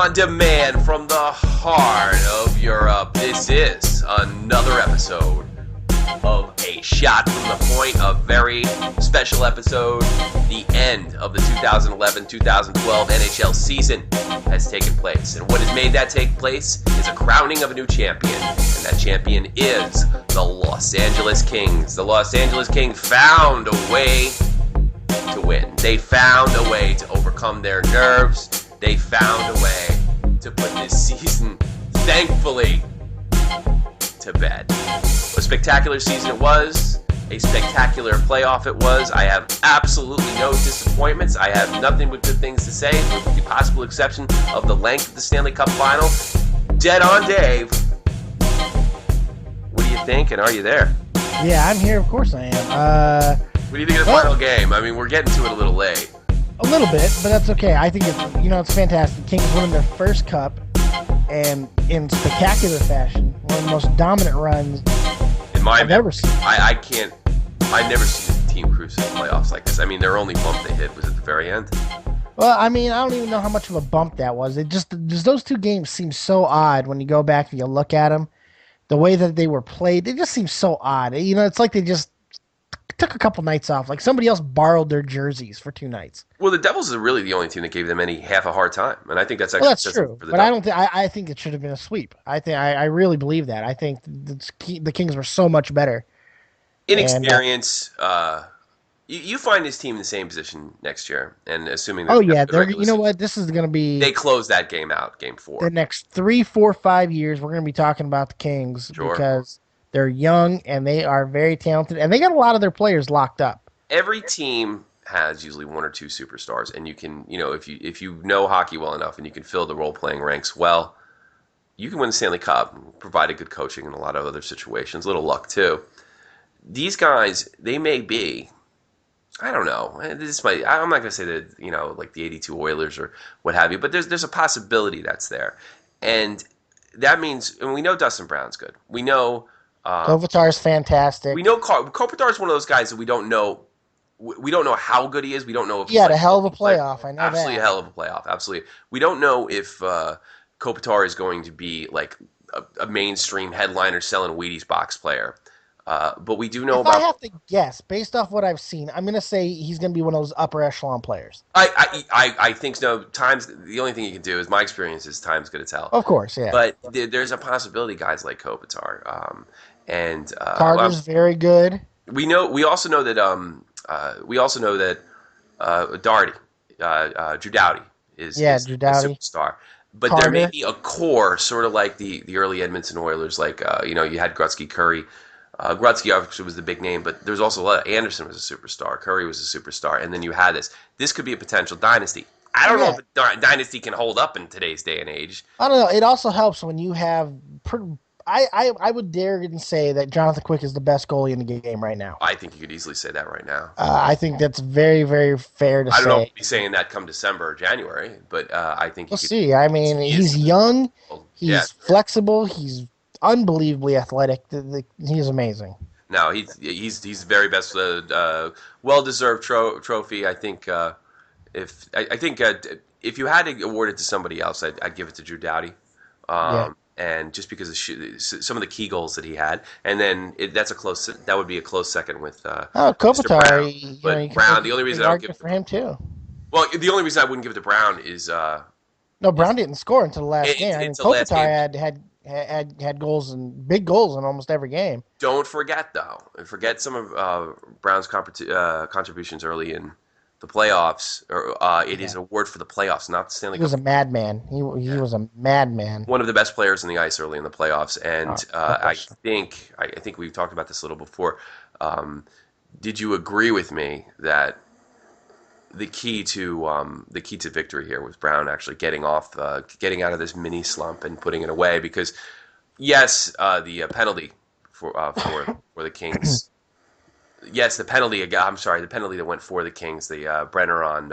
On demand from the heart of Europe, this is another episode of A Shot from the Point, a very special episode. The end of the 2011-2012 NHL season has taken place, and what has made that take place is a crowning of a new champion, and that champion is the Los Angeles Kings. The Los Angeles Kings found a way to win. They found a way to overcome their nerves. They found a way to put this season, thankfully, to bed. A spectacular season it was. A spectacular playoff it was. I have absolutely no disappointments. I have nothing but good things to say, with the possible exception of the length of the Stanley Cup final. Dead on Dave. What do you think, and are you there? Yeah, I'm here. Of course I am. What do you think of the final game? I mean, we're getting to it a little late. A little bit, but that's okay. I think it's fantastic. Kings winning their first cup, and in spectacular fashion, one of the most dominant runs I've ever seen. I never seen a team cruise in the playoffs like this. I mean, their only bump they hit was at the very end. Well, I mean, I don't even know how much of a bump that was. It just those two games seem so odd when you go back and you look at them. The way that they were played, they just seem so odd. You know, it's like they just took a couple nights off. Like somebody else borrowed their jerseys for 2 nights. Well, the Devils are really the only team that gave them half a hard time, and I think that's actually that's true. For the but Devils. I think it should have been a sweep. I really believe that. I think the Kings were so much better. Inexperience. You find this team in the same position next year, and assuming that you know what, this is going to be. They close that game out, Game 4. The next 3, 4, 5 years, we're going to be talking about the Kings because they're young and they are very talented, and they got a lot of their players locked up. Every team has usually 1 or 2 superstars, and you can, if you know hockey well enough and you can fill the role-playing ranks well, you can win the Stanley Cup, provided good coaching in a lot of other situations, a little luck too. These guys, they may be, I don't know, I'm not going to say that, like the 82 Oilers or what have you, but there's a possibility that's there. And that means, and we know Dustin Brown's good. We know Kopitar's fantastic. We know Kopitar is one of those guys that we don't know. We don't know how good he is. We don't know if he had a hell of a playoff. I know absolutely that. A hell of a playoff. Absolutely. We don't know if Kopitar is going to be like a mainstream headliner selling Wheaties box player. But we do know if I have to guess, based off what I've seen, I'm going to say he's going to be one of those upper echelon players. I think so. The only thing you can do is, my experience is time's going to tell. Of course, yeah. But there's a possibility guys like Kopitar. And Carter's very good. We also know that Darty, Drew Doughty is a superstar. But Carter. There may be a core, sort of like the early Edmonton Oilers, like you had Gretzky, Curry. Gretzky obviously was the big name, but there's also a lot. Anderson was a superstar. Curry was a superstar, and then you had this. This could be a potential dynasty. I don't know if a dynasty can hold up in today's day and age. I don't know. It also helps when you have. I would dare and say that Jonathan Quick is the best goalie in the game right now. I think you could easily say that right now. I think that's very, very fair to say. I don't know if you'll be saying that come December or January, but I think we'll see. I mean, he's young, he's flexible, he's unbelievably athletic. He's amazing. No, he's very best. Well-deserved trophy. I think if you had to award it to somebody else, I'd give it to Drew Doughty. And just because of some of the key goals that he had, and then that would be a close second with Kopitar. Brown. But Brown, the only reason I don't give it for him too. Well, the only reason I wouldn't give it to Brown is Brown didn't score until the last game. I mean, Kopitar had goals and big goals in almost every game. Don't forget some of Brown's contributions early in the playoffs. It is an award for the playoffs, not the Stanley Cup. He was a madman. He was a madman. One of the best players on the ice early in the playoffs, and I think we've talked about this a little before. Did you agree with me that the key to victory here was Brown actually getting out of this mini slump and putting it away? Because yes, the penalty for the Kings. Yes, the penalty that went for the Kings, the Brenner on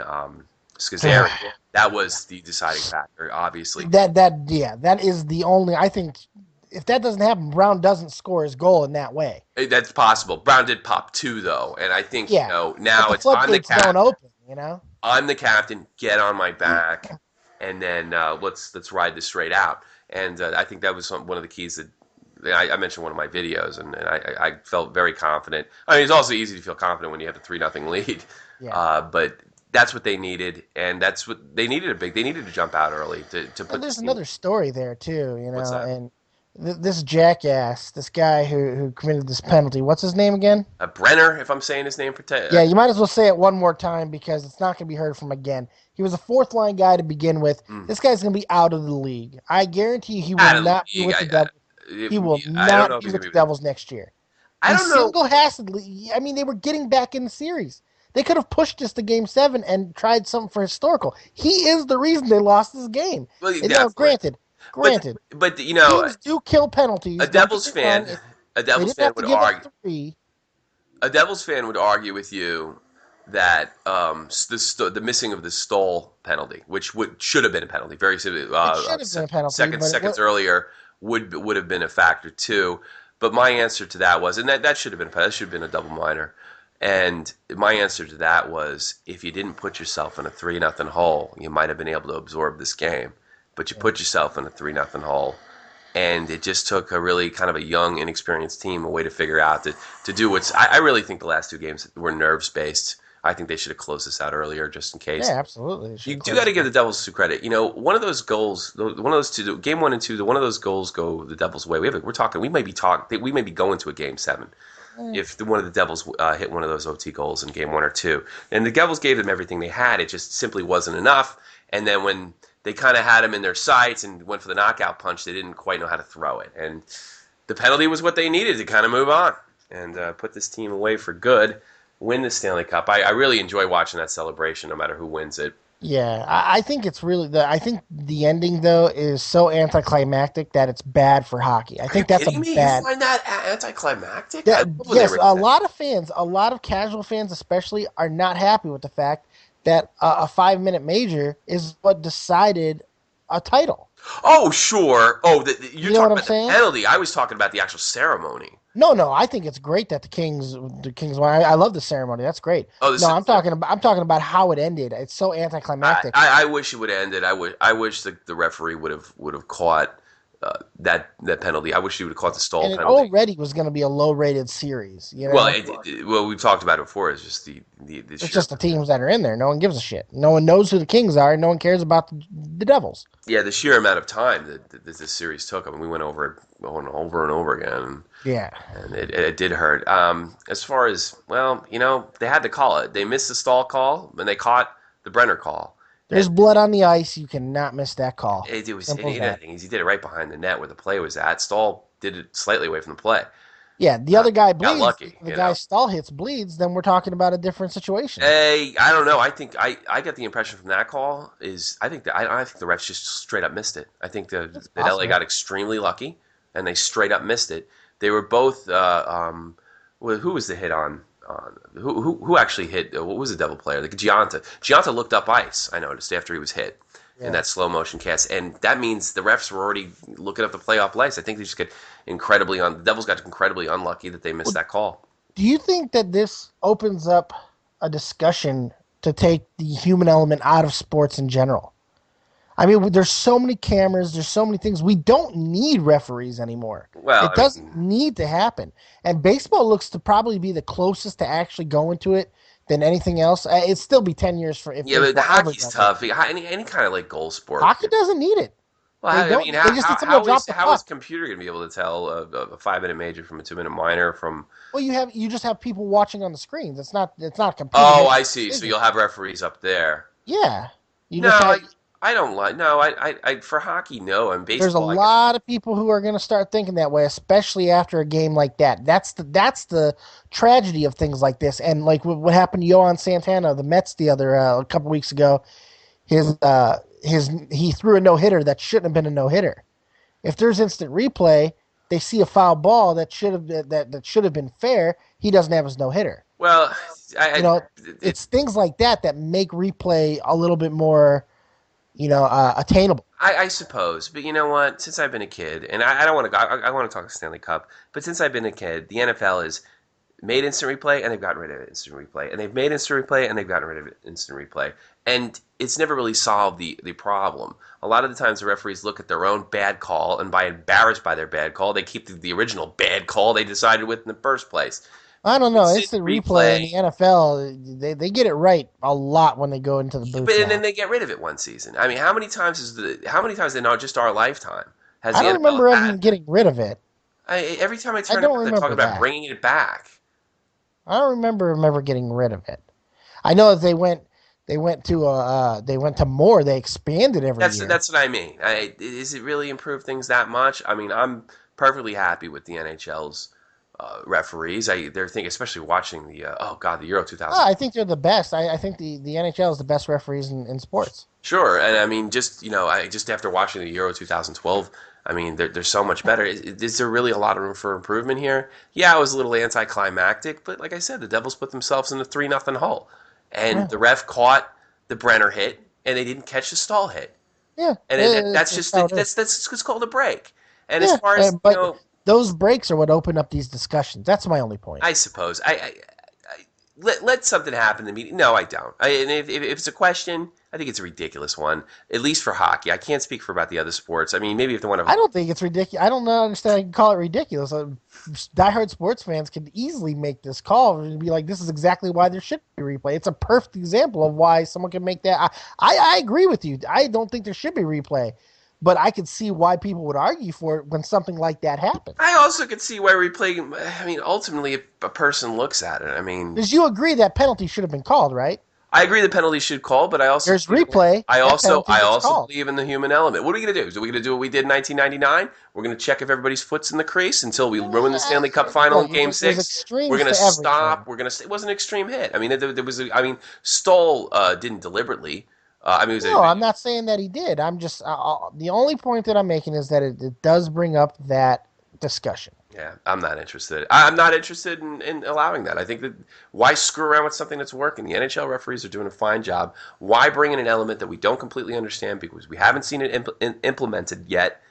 Scazzeri, that was the deciding factor, obviously. That is the only, I think, if that doesn't happen, Brown doesn't score his goal in that way. That's possible. Brown did pop 2, though, and I think, now it's on the captain. Don't open, I'm the captain, get on my back, and then let's ride this straight out. And I think that was one of the keys that I mentioned one of my videos, and I felt very confident. I mean, it's also easy to feel confident when you have a 3-0 lead, Yeah. but that's what they needed, and that's what they needed. They needed to jump out early to And put this there's team. another story there too, What's that? and this jackass, this guy who committed this penalty. What's his name again? Brenner, if I'm saying his name, Yeah, you might as well say it one more time because it's not going to be heard from again. He was a fourth line guy to begin with. mm, This guy's going to be out of the league. I guarantee you he will out of the not be league. with the Devils. He will I don't know not if be he's with gonna the be. Devils next year. I He don't know. single-handedly. I mean, they were getting back in the series. They could have pushed this to Game 7 and tried something for historical. He is the reason they lost this game. Well, And no, definitely. But granted, you know, teams do kill a penalties. Don't get Devils me fan, wrong. a They Devils didn't fan have to would give up argue. 3. A Devils fan would argue with you that the missing of the stall penalty, which should have been a penalty, very It should have been a penalty, but seconds earlier would have been a factor too. But my answer to that was, and that should have been that should have been a double minor. And my answer to that was, if you didn't put yourself in a 3-0 hole, you might have been able to absorb this game. But you put yourself in a 3-0 hole, and it just took a really kind of a young, inexperienced team a way to figure out to do what's. I really think the last 2 games were nerves based. I think they should have closed this out earlier, just in case. Yeah, absolutely. You do got to give the Devils some credit. You know, one of those goals, one of those two, game 1 and 2, one of those goals go the Devils' way. We're talking. We may be going to a Game 7 if one of the Devils hit one of those OT goals in Game 1 or 2. And the Devils gave them everything they had. It just simply wasn't enough. And then when they kind of had them in their sights and went for the knockout punch, they didn't quite know how to throw it. And the penalty was what they needed to kind of move on and put this team away for good, win the Stanley Cup. I really enjoy watching that celebration no matter who wins it. Yeah, I think it's really I think the ending though is so anticlimactic that it's bad for hockey. I Are you think that's a kidding me? You bad. find that anticlimactic? I That, love when they yes, rip a that. lot of fans, a lot of casual fans especially, are not happy with the fact that a 5-minute major is what decided a title. Oh, sure. Oh, you're You know what talking I'm about the saying? penalty. I was talking about the actual ceremony. No, I think it's great that the Kings won. I love the ceremony. That's great. Oh, No, I'm talking about how it ended. It's so anticlimactic. I wish it would have ended. I wish the referee would have caught that penalty. I wish he would have caught the stall And it penalty. already was going to be a low-rated series. Well, we've talked about it before. It's just the It's sheer just the teams that are in there. No one gives a shit. No one knows who the Kings are. No one cares about the Devils. yeah, the sheer amount of time that this series took. I mean, we went over it over and over again, Yeah. and it did hurt. As far as, well, they had to call it. They missed the stall call, and they caught the Brenner call. There's blood on the ice. You cannot miss that call. It was Simple as he that. did it right behind the net where the play was at. Stall did it slightly away from the play. Yeah, the other guy Got bleeds. lucky, The guy Stahl hits bleeds. Then we're talking about a different situation. Hey, I don't know. I think I get the impression from that call is I think the refs just straight up missed it. I think that LA got extremely lucky and they straight up missed it. They were both. Who was the hit on? Who actually hit? What was the Devil player? Like Gianta. Gianta looked up ice. I noticed after he was hit in that slow motion cast, and that means the refs were already looking up the playoff ice. I think they just get the Devils got incredibly unlucky that they missed that call. Do you think that this opens up a discussion to take the human element out of sports in general? I mean, there's so many cameras, there's so many things. We don't need referees anymore. Well, it doesn't need to happen. And baseball looks to probably be the closest to actually going to it than anything else. It'd still be 10 years for if but the hockey's does tough. Any kind of like goal sport. Hockey doesn't need it. Well, They just need someone to drop the how is puck. computer going to be able to tell a 5-minute major from a 2-minute minor from? Well, you just have people watching on the screens. It's not computer. Oh, I see. So you'll have referees up there. Yeah. I don't like. No, I for hockey, no. And baseball, There's a lot of people who are going to start thinking that way, especially after a game like that. That's the tragedy of things like this. And like what happened to Yohan Santana, the Mets, the other a couple weeks ago, he threw a no hitter that shouldn't have been a no hitter. If there's instant replay, they see a foul ball that should have been fair. He doesn't have his no hitter. Well, it's things like that that make replay a little bit more, attainable. I suppose, but you know what? Since I've been a kid, and I don't want to, I want to talk Stanley Cup, but since I've been a kid, the NFL has made instant replay and they've gotten rid of instant replay, and they've made instant replay and they've gotten rid of instant replay, and it's never really solved the problem. A lot of the times the referees look at their own bad call, and by embarrassed by their bad call, they keep the original bad call they decided with in the first place. I don't know. Instant Instant replay in replay, the NFL, they get it right a lot when they go into the booth but and then now. they get rid of it one season. I mean, how many times in just our lifetime has I the don't NFL remember had? ever getting rid of it. Every time I I turn it don't on, they're talking remember about that. bringing it back. I don't remember them ever getting rid of it. I know that they went to more. They expanded every year. That's what I mean. Is it really improved things that much? I mean, I'm perfectly happy with the NHL's referees. They're thinking, especially watching the Euro Oh, 2000. I think they're the best. I think the NHL is the best referees in sports. Sure, and I mean, I just after watching the Euro 2012, I mean, they're so much better. Is there really a lot of room for improvement here? Yeah, it was a little anticlimactic, but like I said, the Devils put themselves in a 3-0 hole, and Yeah, the ref caught the Brenner hit, and they didn't catch the Stahl hit, yeah, and that's it's just how it is. that's it's called a break. And as Yeah, far as but those breaks are what open up these discussions. That's my only point. I suppose let something happen in the meeting. No, I don't. And if it's a question, I think it's a ridiculous one. At least for hockey, I can't speak for about the other sports. I mean, maybe if they want to. I don't think it's ridiculous. I don't know, understand. I can call it ridiculous. Diehard sports fans can easily make this call and be like, "This is exactly why there should be replay." It's a perfect example of why someone can make that. I agree with you. I don't think there should be replay, but I could see why people would argue for it when something like that happens. I also could see why replay. I mean, ultimately, if a person looks at it, I mean, Because you agree that penalty should have been called, right? I agree the penalty should call, but There's replay. That penalty I gets also called. believe in the human element. What are we gonna do? Are we gonna do what we did in 1999? We're gonna check if everybody's foot's in the crease until we ruin the Stanley Cup final in Look, Game there's Six. We're extremes gonna to everything. stop. It wasn't an extreme hit. I mean, there was. I mean, Stoll didn't deliberately. I mean, it was No, I'm not saying that he did. I'm just the only point that I'm making is that it does bring up that discussion. yeah. I'm not interested. I'm not interested in allowing that. I think that why screw around with something that's working? The NHL referees are doing a fine job. Why bring in an element that we don't completely understand because we haven't seen it implemented yet?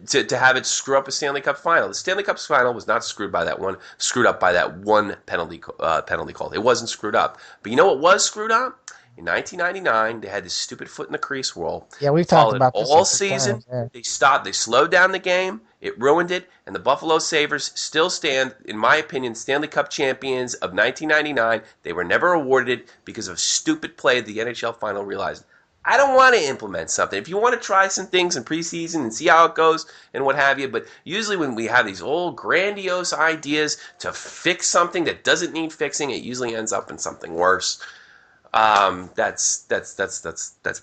To have it screw up a Stanley Cup final. The Stanley Cup final was not screwed up by that one penalty call. It wasn't screwed up. But you know what was screwed up? In 1999, they had this stupid foot in the crease rule. Yeah, They we've talked followed about this a all few season. times. Yeah. They stopped. They slowed down the game. It ruined it. And the Buffalo Sabres still stand, in my opinion, Stanley Cup champions of 1999. They were never awarded it because of stupid play the NHL final realized. I don't want to implement something. If you want to try some things in preseason and see how it goes and what have you, but usually when we have these old grandiose ideas to fix something that doesn't need fixing, it usually ends up in something worse. That's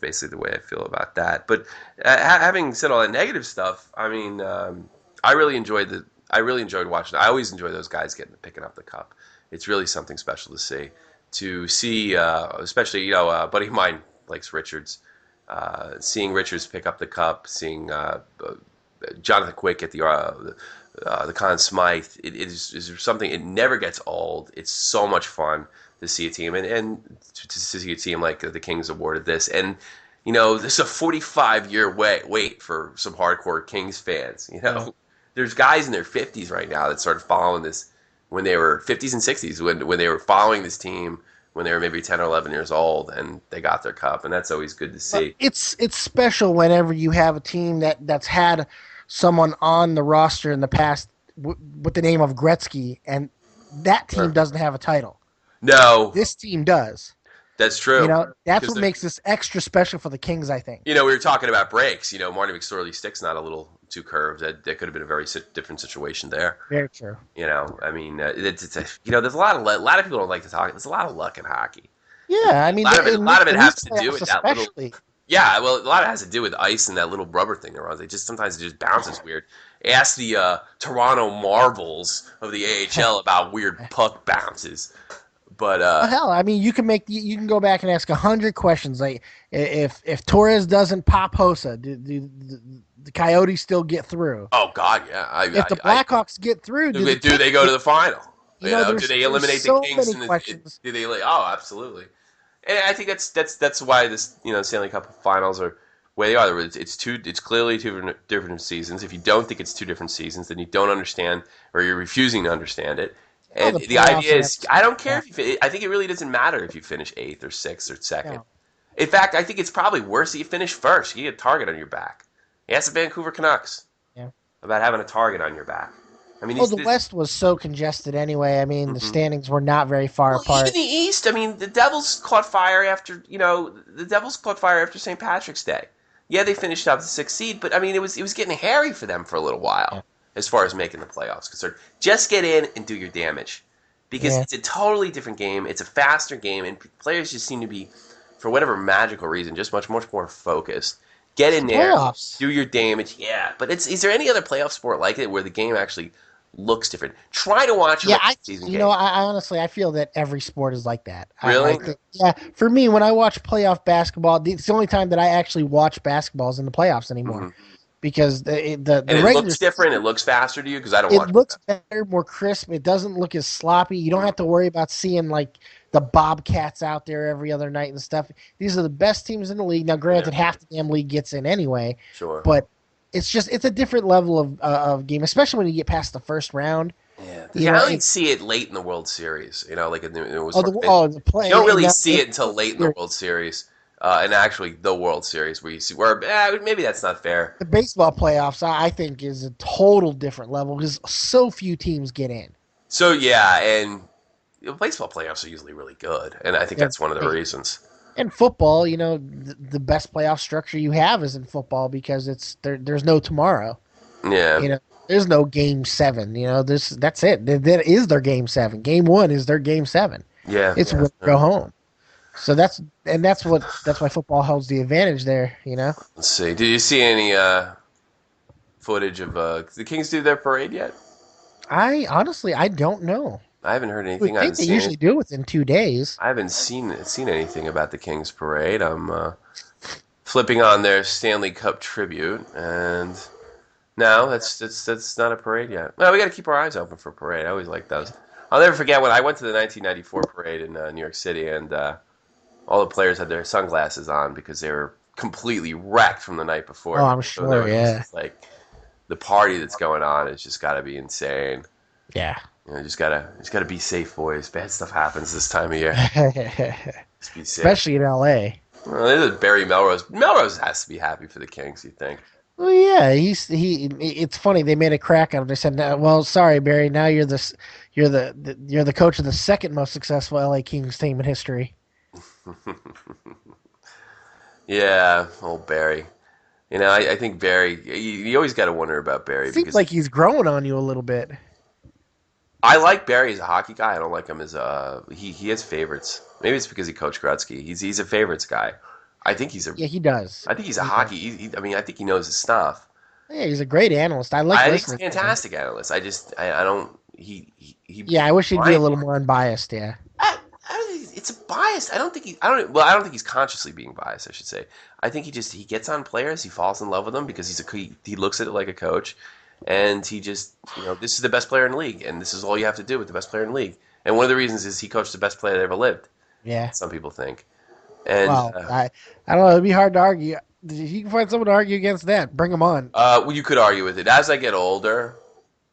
basically the way I feel about that. But having said all that negative stuff, I mean, I really enjoyed watching. I always enjoy those guys picking up the cup. It's really something special to see. Especially a buddy of mine likes Richards. Seeing Richards pick up the cup, seeing Jonathan Quick at the Conn Smythe, it is something. It never gets old. It's so much fun to see a team and to see a team like the Kings awarded this. And this is a 45-year wait for some hardcore Kings fans. Yeah. There's guys in their 50s right now that started following this when they were 50s and 60s when they were following this team when they were maybe 10 or 11 years old and they got their cup, and that's always good to see. It's special whenever you have a team that's had someone on the roster in the past with the name of Gretzky, and that team Sure. doesn't have a title. No, This team does. that's true. That's Because what makes this extra special for the Kings, I think. we were talking about breaks. Marty McSorley's stick's not a little too curved. That could have been a very different situation there. Very true. I mean, there's a lot of people don't like to talk. There's a lot of luck in hockey. Yeah, I mean, A lot of it in has these to do playoffs with that little. especially. Yeah, well, a lot of it has to do with ice and that little rubber thing they're on. Sometimes it just bounces weird. Ask the Toronto Marbles of the AHL about weird puck bounces. But Well, hell, I mean, you can go back and ask 100 questions. Like, if Torres doesn't pop Hossa, do the Coyotes still get through? oh god, yeah. If the Blackhawks get through, Do they go to the final? Do they eliminate so the Kings? many questions. Do they? Oh, absolutely. And I think that's why this Stanley Cup Finals are where they are. It's clearly two different seasons. If you don't think it's two different seasons, then you don't understand or you're refusing to understand it. Oh, And the the playoffs idea and is, I don't care if I think it really doesn't matter if you finish 8th or 6th or 2nd. No. In fact, I think it's probably worse that you finish first. You get a target on your back. Ask the Vancouver Canucks Yeah. about having a target on your back. I mean, Oh, the West was so congested anyway. I mean, the mhm. standings were not very far Well, even apart. the East. I mean, the Devils caught fire after St. Patrick's Day. Yeah, they finished out the sixth seed, but I mean, it was getting hairy for them for a little Yeah. while as far as making the playoffs concerned. Just get in and do your damage because Yeah. it's a totally different game. It's a faster game, and players just seem to be, for whatever magical reason, just much more focused. Get It's in the there, playoffs. do your damage. Yeah, but is there any other playoff sport like it where the game actually looks different? Try to watch a Yeah, regular season you know, game. I honestly, I feel that every sport is like that. I Really? think, yeah, for me, when I watch playoff basketball, it's the only time that I actually watch basketballs in the playoffs anymore Hmm. because the And it regular looks different. It season, looks faster to you because I don't it watch looks that. better, more crisp. It doesn't look as sloppy. You don't Mm, have to worry about seeing like the Bobcats out there every other night and stuff. These are the best teams in the league. Now, yeah, granted, half the damn league gets in anyway, sure. but it's a different level of game, especially when you get past the first round. Yeah, You I know, only see it late in the World Series. Like it was oh, the you don't play and really now see it until late in the the World Series, and actually the World Series where you see where maybe that's not fair. baseball playoffs, I think, is a total different level because so few teams get in. So yeah, and baseball playoffs are usually really good, and I think They're that's one of the great. reasons. And football, you know, the best playoff structure you have is in football because there's no tomorrow. Yeah, You know, there's no game seven. You know, that's it. That is their game seven. Game one is their game seven. yeah. It's win or Yeah. go home. So that's why football holds the advantage there. You know, Let's see. Did you see any footage of the Kings do their parade yet? I honestly I don't know. I haven't heard I would anything. I think haven't they seen usually it. do it within 2 days. I haven't seen anything about the Kings parade. I'm flipping on their Stanley Cup tribute, and no, that's not a parade yet. Well, we got to keep our eyes open for a parade. I always like those. I'll never forget when I went to the 1994 parade in New York City, and all the players had their sunglasses on because they were completely wrecked from the night Oh, before. I'm So they sure. were Yeah, just like the party that's going on has just got to be insane. yeah. Just gotta be safe, boys. Bad stuff happens this time of year. Just be safe. Especially in LA. Well, this is Barry Melrose. Melrose has to be happy for the Kings, you think? Well, yeah, he. It's funny they made a crack on him. They said, "No, well, sorry, Barry. Now you're the coach of the second most successful LA Kings team in history." Yeah, old Barry. I think Barry. You always got to wonder about Barry Seems because like he's growing on you a little bit. I like Barry as a hockey guy. I don't like him as he has favorites. Maybe it's because he coached Gretzky. He's a favorites guy. I think he's a Yeah, he does. I think he's a He does. hockey. I mean, I think he knows his stuff. Yeah, he's a great analyst. I like I think he's a listening to him. fantastic analyst. I don't. He Yeah, I wish he'd be a blind. little more unbiased. Yeah, I don't think it's a bias. I don't think he. I don't. Well, I don't think he's consciously being biased. I should say. I think he gets on players. He falls in love with them because he looks at it like a coach, and he just this is the best player in the league, and this is all you have to do with the best player in the league. And one of the reasons is he coached the best player that ever lived. yeah. Some people think, and Well, I don't know. It'd be hard to argue. If you can find someone to argue against that, bring them on. well, you could argue with it. As I get older,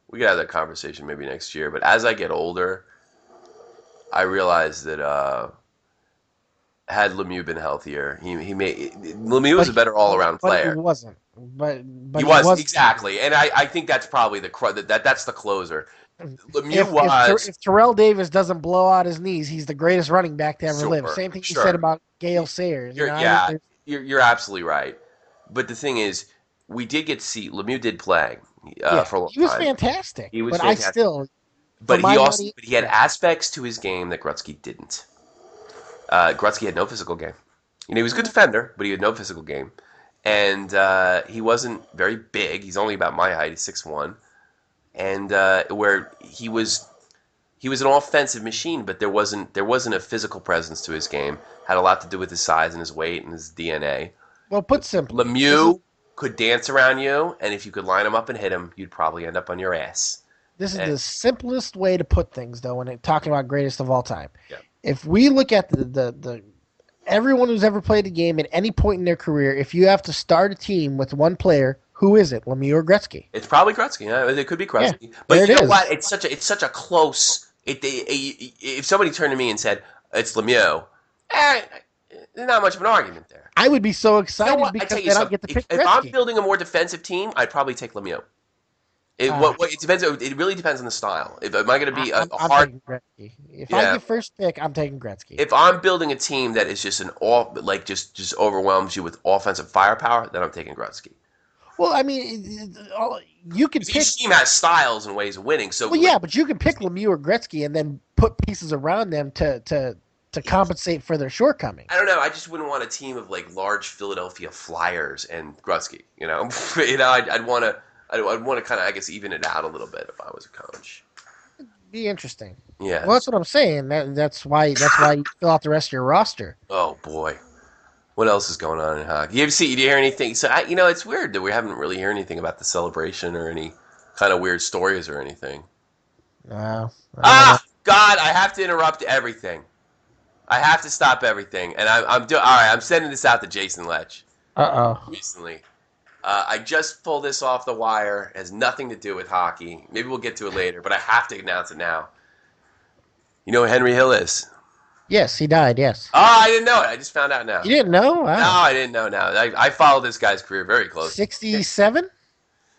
we could have that conversation maybe next year. But as I get older, I realize that had Lemieux been healthier, he may Lemieux was a better all around But he player. wasn't. He He was was. exactly, and I think that's probably that's the closer. Lemieux If was Terrell Davis doesn't blow out his knees, he's the greatest running back to ever live. sure, Same thing you said sure. about Gale Sayers. You You're know, yeah, you're absolutely right. But the thing is, we did get to see Lemieux did play yeah, for a long he was time. fantastic. He was But I fantastic, still, for but my money, he had yeah, aspects to his game that Gretzky didn't. Gretzky had no physical game. He was a good defender, but he had no physical game, and he wasn't very big. He's only about my height. He's 6'1", and where he was an offensive machine, but there wasn't a physical presence to his game. Had a lot to do with his size and his weight and his DNA. well, put simply, Lemieux could dance around you, and if you could line him up and hit him, you'd probably end up on your ass. this is And, the simplest way to put things, though, when talking about greatest of all time. yeah. If we look at the everyone who's ever played a game at any point in their career, if you have to start a team with one player, who is it, Lemieux or Gretzky? It's probably Gretzky. Yeah, it could be Gretzky, Yeah, but there you it know is. what? It's such a close. If somebody turned to me and said it's Lemieux, eh, There's not much of an argument there. I would be so You know excited what? I because tell you then I something. get to pick If I'm Gretzky. building a more defensive team, I'd probably take Lemieux. Uh, It depends. It really depends on the style. If am I going to be a I'm hard? taking Gretzky. If I Yeah. get first pick, I'm taking Gretzky. If I'm building a team that is just just overwhelms you with offensive firepower, then I'm taking Gretzky. Well, I mean, you could Because pick. each team has styles and ways of winning. So Well, yeah, but you can pick Lemieux or Gretzky and then put pieces around them to compensate for their shortcomings. I don't know. I just wouldn't want a team of like large Philadelphia Flyers and Gretzky. I'd want to. I'd want to kind of, I guess, even it out a little bit if I was a coach. Be interesting. Yeah. Well, that's what I'm saying. That's why you fill out the rest of your roster. Oh boy. What else is going on in hockey? Did you hear anything? So it's weird that we haven't really heard anything about the celebration or any kind of weird stories or anything. No. God! I have to interrupt everything. I have to stop everything, and I'm doing. All right, I'm sending this out to Jason Lech. Recently, I just pulled this off the wire. It has nothing to do with hockey. Maybe we'll get to it later, but I have to announce it now. You know who Henry Hill is? Yes, he died. Yes. Oh, I didn't know it. I just found out now. You didn't know? Wow. No, I didn't know now. I followed this guy's career very closely. 67?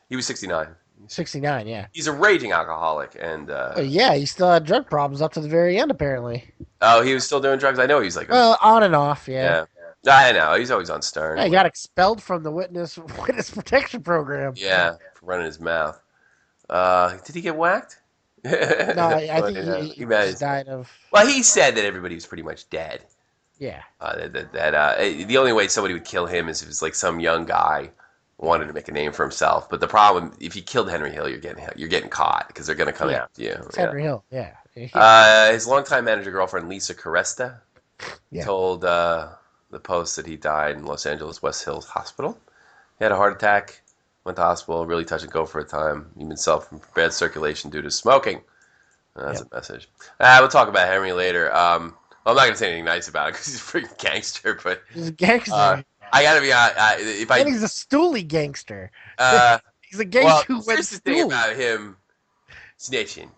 He was 69. 69, yeah. He's a raging alcoholic, and yeah, he still had drug problems up to the very end, apparently. oh, he was still doing drugs. I know he's like well, on and off, yeah. I know he's always on Stern. Yeah, he got expelled from the witness protection program. Yeah, for running his mouth. Did he get whacked? No, I think he just died of. Well, he said that everybody was pretty much dead. Yeah. The only way somebody would kill him is if it's like some young guy wanted to make a name for himself. But the problem, if you killed Henry Hill, you're getting caught because they're going to come after you. It's Henry Hill, yeah. His longtime manager girlfriend Lisa Caresta told the Post that he died in Los Angeles West Hills Hospital. He had a heart attack, went to hospital, really touch and go for a time. He himself from bad circulation due to smoking. That's a message. We'll talk about Henry later. I'm not going to say anything nice about it because he's a freaking gangster. But he's a gangster. I got to be and he's a stoolie gangster. He's a gangster who went here's the thing about him snitching.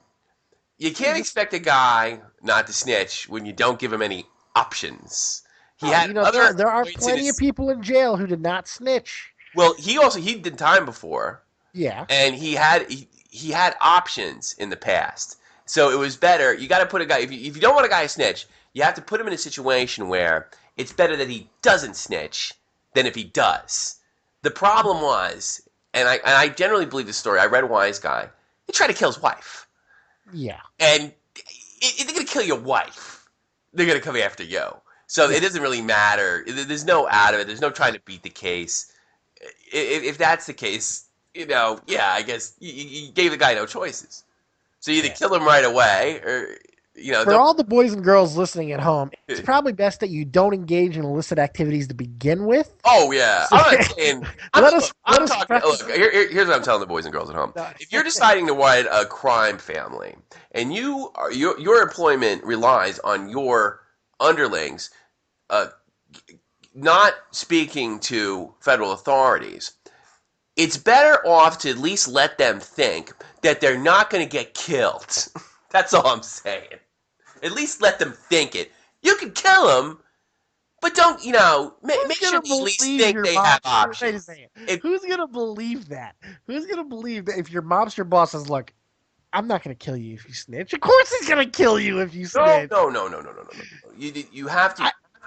You can't expect a guy not to snitch when you don't give him any options. He had there are plenty of people in jail who did not snitch. Well, he did time before. Yeah. And he had options in the past. So it was better. You got to put a guy, if you don't want a guy to snitch, you have to put him in a situation where it's better that he doesn't snitch than if he does. The problem was, and I generally believe this story, I read Wise Guy, he tried to kill his wife. Yeah. And if they're going to kill your wife, they're going to come after you. So it doesn't really matter. There's no out of it. There's no trying to beat the case. If that's the case, I guess you gave the guy no choices. So you either kill him right away, or For all the boys and girls listening at home, it's probably best that you don't engage in illicit activities to begin with. Oh yeah, I'm not saying. Look, here's what I'm telling the boys and girls at home. If you're deciding to write a crime family, and your employment relies on your underlings not speaking to federal authorities, it's better off to at least let them think that they're not going to get killed. That's all I'm saying. At least let them think it. You can kill them, but don't, make sure they at least think they have options. Who's going to believe that? Who's going to believe that if your mobster boss says, look, I'm not going to kill you if you snitch. Of course he's going to kill you if you snitch. No.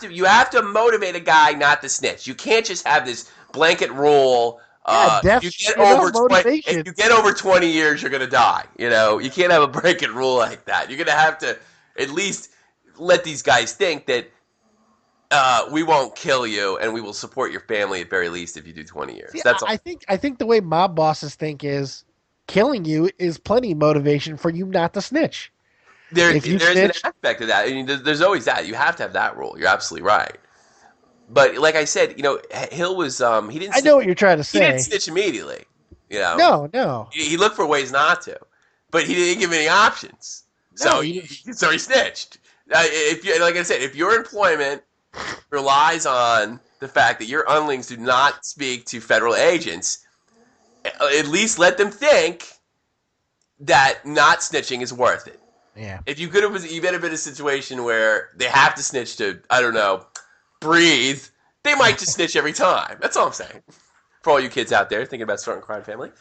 You have to motivate a guy not to snitch. You can't just have this blanket rule. If you get over 20 years, you're going to die. You can't have a blanket rule like that. You're going to have to at least let these guys think that we won't kill you and we will support your family at very least if you do 20 years. See, That's all. I think the way mob bosses think is killing you is plenty of motivation for you not to snitch. There's an aspect of that. I mean, there's always that. You have to have that rule. You're absolutely right. But like I said, Hill was he didn't. I know what you're trying to say. He didn't snitch immediately. No. He looked for ways not to, but he didn't give any options. So he snitched. If your employment relies on the fact that your underlings do not speak to federal agents, at least let them think that not snitching is worth it. Yeah. If you've been in a situation where they have to snitch to, I don't know, breathe. They might just snitch every time. That's all I'm saying. For all you kids out there thinking about starting a crime family,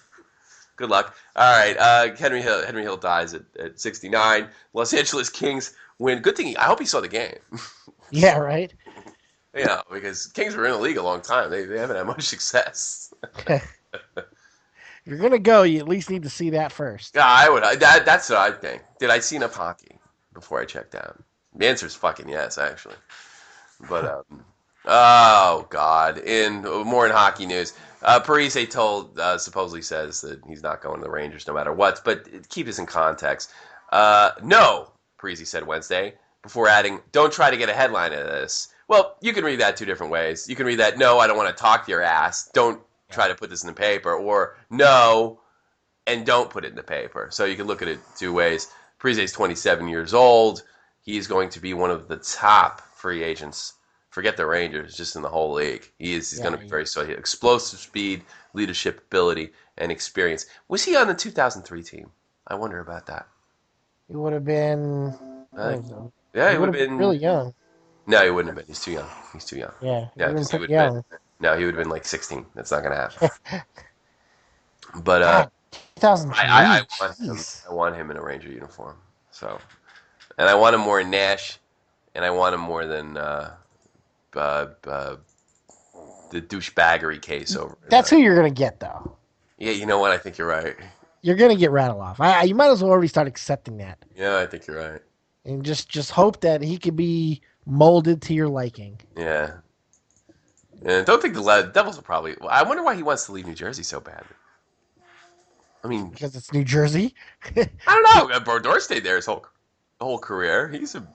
good luck. All right, Henry Hill dies at 69. Los Angeles Kings win. Good thing. I hope he saw the game. Yeah, right. Because Kings were in the league a long time. They haven't had much success. If you're gonna go, you at least need to see that first. Yeah, I would. That's what I think. Did I see enough hockey before I checked out? The answer is fucking yes, actually. But oh god, in more in hockey news, Parise supposedly says that he's not going to the Rangers no matter what. But keep this in context. No, Parise said Wednesday before adding, "Don't try to get a headline out of this." Well, you can read that two different ways. You can read that, "No, I don't want to talk to your ass. Don't try to put this in the paper," or "No, and don't put it in the paper." So you can look at it two ways. Parise is 27 years old. He's going to be one of the top free agents. Forget the Rangers, just in the whole league. He's going to be very solid. Explosive speed, leadership ability, and experience. Was he on the 2003 team? I wonder about that. He would have been. Yeah, he would have been really young. No, he wouldn't have been. He's too young. Yeah, Yeah, he 'cause he would young. have been. No, he would have been like 16. That's not going to happen. But God, 2003. I want him in a Ranger uniform. So, and I want him more in Nash, and I want him more than the douchebaggery case over. That's who you're gonna get, though. Yeah, you know what? I think you're right. You're gonna get Radiloff. You might as well already start accepting that. Yeah, I think you're right. And just hope that he could be molded to your liking. Yeah. And don't think the Devils will probably. I wonder why he wants to leave New Jersey so badly. I mean, because it's New Jersey. I don't know. Brodeur stayed there his whole career. He's a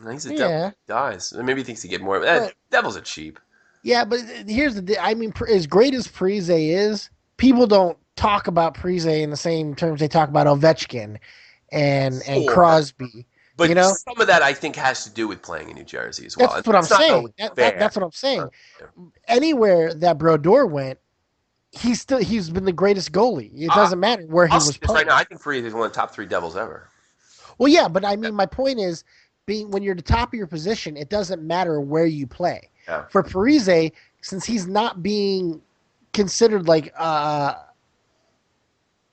Devil. Dies. Maybe he thinks he get more. Devils are cheap. Yeah, but here's the. I mean, as great as Parise is, people don't talk about Parise in the same terms they talk about Ovechkin and Crosby. But some of that I think has to do with playing in New Jersey as well. That's what I'm saying. That's what I'm saying. Anywhere that Brodeur went, he's been the greatest goalie. It doesn't matter where he was playing. Right now, I think Parise is one of the top 3 Devils ever. Well, yeah, but I mean, my point is, when you're the top of your position, it doesn't matter where you play. Yeah. For Parise, since he's not being considered like a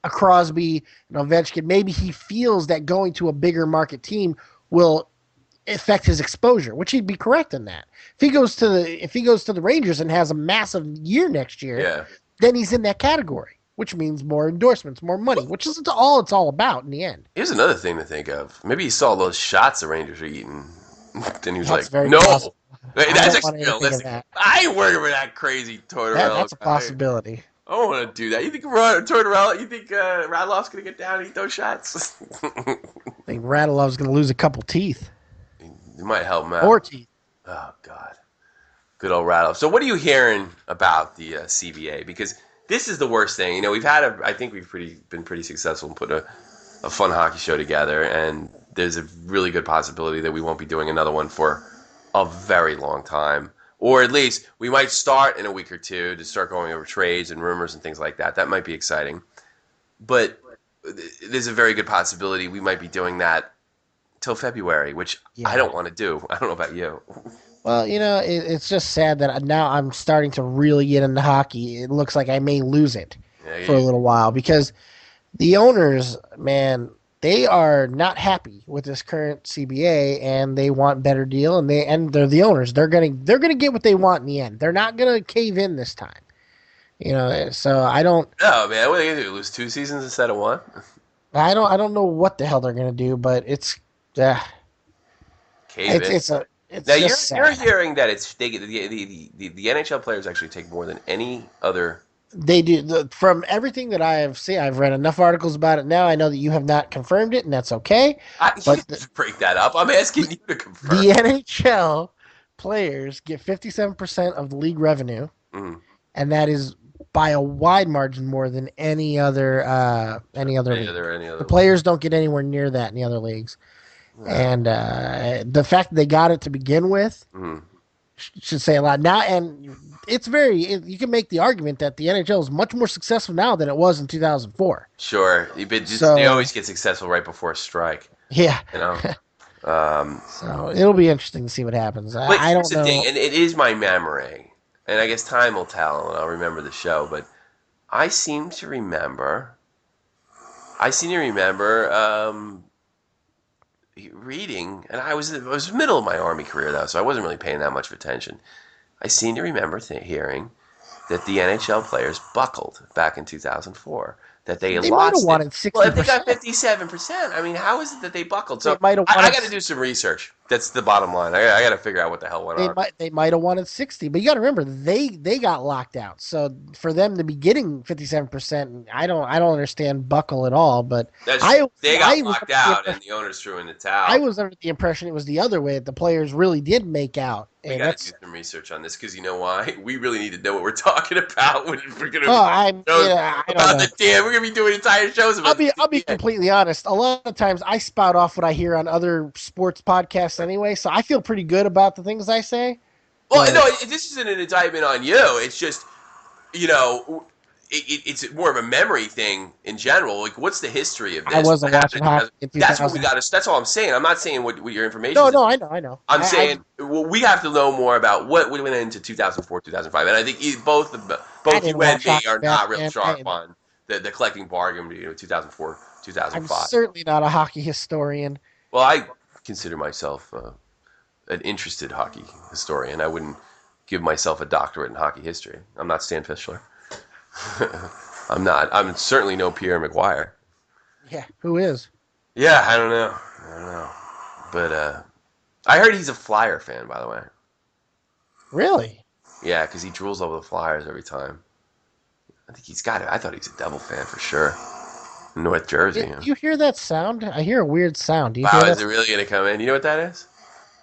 Crosby and Ovechkin, maybe he feels that going to a bigger market team will affect his exposure, which he'd be correct in that. If he goes to the Rangers and has a massive year next year, then he's in that category, which means more endorsements, more money, which is all it's all about in the end. Here's another thing to think of. Maybe he saw those shots the Rangers are eating, then he was That's like, "No, possible. that's actually realistic. I ain't working with that crazy Tortorella. That's a possibility. I don't want to do that. You think Tortorella? You think Radloff's gonna get down and eat those shots? I think Radilov's gonna lose a couple teeth. It might help him out. Or teeth. Oh God, good old Radloff. So what are you hearing about the CBA? Because this is the worst thing. We've had I think we've been pretty successful in putting a fun hockey show together, and there's a really good possibility that we won't be doing another one for a very long time. Or at least we might start in a week or two to start going over trades and rumors and things like that. That might be exciting. But there's a very good possibility we might be doing that till February, which I don't want to do. I don't know about you. Well, it's just sad that now I'm starting to really get into hockey. It looks like I may lose it for a little while because the owners, man, they are not happy with this current CBA, and they want better deal. And they're the owners. They're gonna get what they want in the end. They're not gonna cave in this time. So I don't. Oh man, what are they gonna do? Lose 2 seasons instead of 1? I don't know what the hell they're gonna do, but it's. Cave in. It's now you're hearing that the NHL players actually take more than any other. They do. From everything that I have seen, I've read enough articles about it now. I know that you have not confirmed it, and that's okay. Break that up. I'm asking you to confirm. The NHL players get 57% of the league revenue, and that is by a wide margin more than any other league. The players don't get anywhere near that in the other leagues. And the fact that they got it to begin with should say a lot. Now, and you can make the argument that the NHL is much more successful now than it was in 2004. Sure. They always get successful right before a strike. Yeah. So it'll be interesting to see what happens. But I here's don't the thing, know. and it is my memory, and I guess time will tell, and I'll remember the show. But I seem to remember, I seem to remember reading, and I was middle of my army career though, so I wasn't really paying that much of attention. I seem to remember hearing that the NHL players buckled back in 2004, that they They might have lost it. wanted Well, if they got 60%. 57%, I mean, how is it that they buckled? They So might have I wanted got to do some research. That's the bottom line. I got to figure out what the hell went on. they might have wanted 60, but you got to remember they got locked out. So for them to be getting 57%, I don't understand buckle at all. But That's I they I got was locked under the out, and impression, the owners threw in the I towel. was under the impression it was the other way, that the players really did make out, We and got to do that's some research on this because you know why? We really need to know what we're talking about when we're going to oh be I doing shows yeah, I don't about know. the damn. We're going to be doing entire shows about the I'll be CPA. completely honest. A lot of times I spout off what I hear on other sports podcasts anyway, so I feel pretty good about the things I say. Well, But no, this isn't an indictment on you. It's just you know, it's more of a memory thing in general. Like, what's the history of I this? wasn't What happened watching in hockey 2000? in That's what we 2000. got to. That's all I'm saying. I'm not saying what your information No, is. no, I know. I'm saying well, we have to know more about what went into 2004, 2005, and I think I both didn't you and watch me hockey are back not real then. sharp on the collecting bargain. 2004, I'm 2005. certainly not a hockey historian. Well, I consider myself an interested hockey historian. I wouldn't give myself a doctorate in hockey history. I'm not Stan Fischler. I'm not. I'm certainly no Pierre McGuire. Yeah, who is? Yeah, I don't know. But I heard he's a Flyer fan, by the way. Really? Yeah, because he drools over the Flyers every time. I think he's got it. I thought he's a Devil fan for sure. North Jersey. Do you hear that sound? I hear a weird sound. Do you Wow, hear is that? it really going to come in? You know what that is?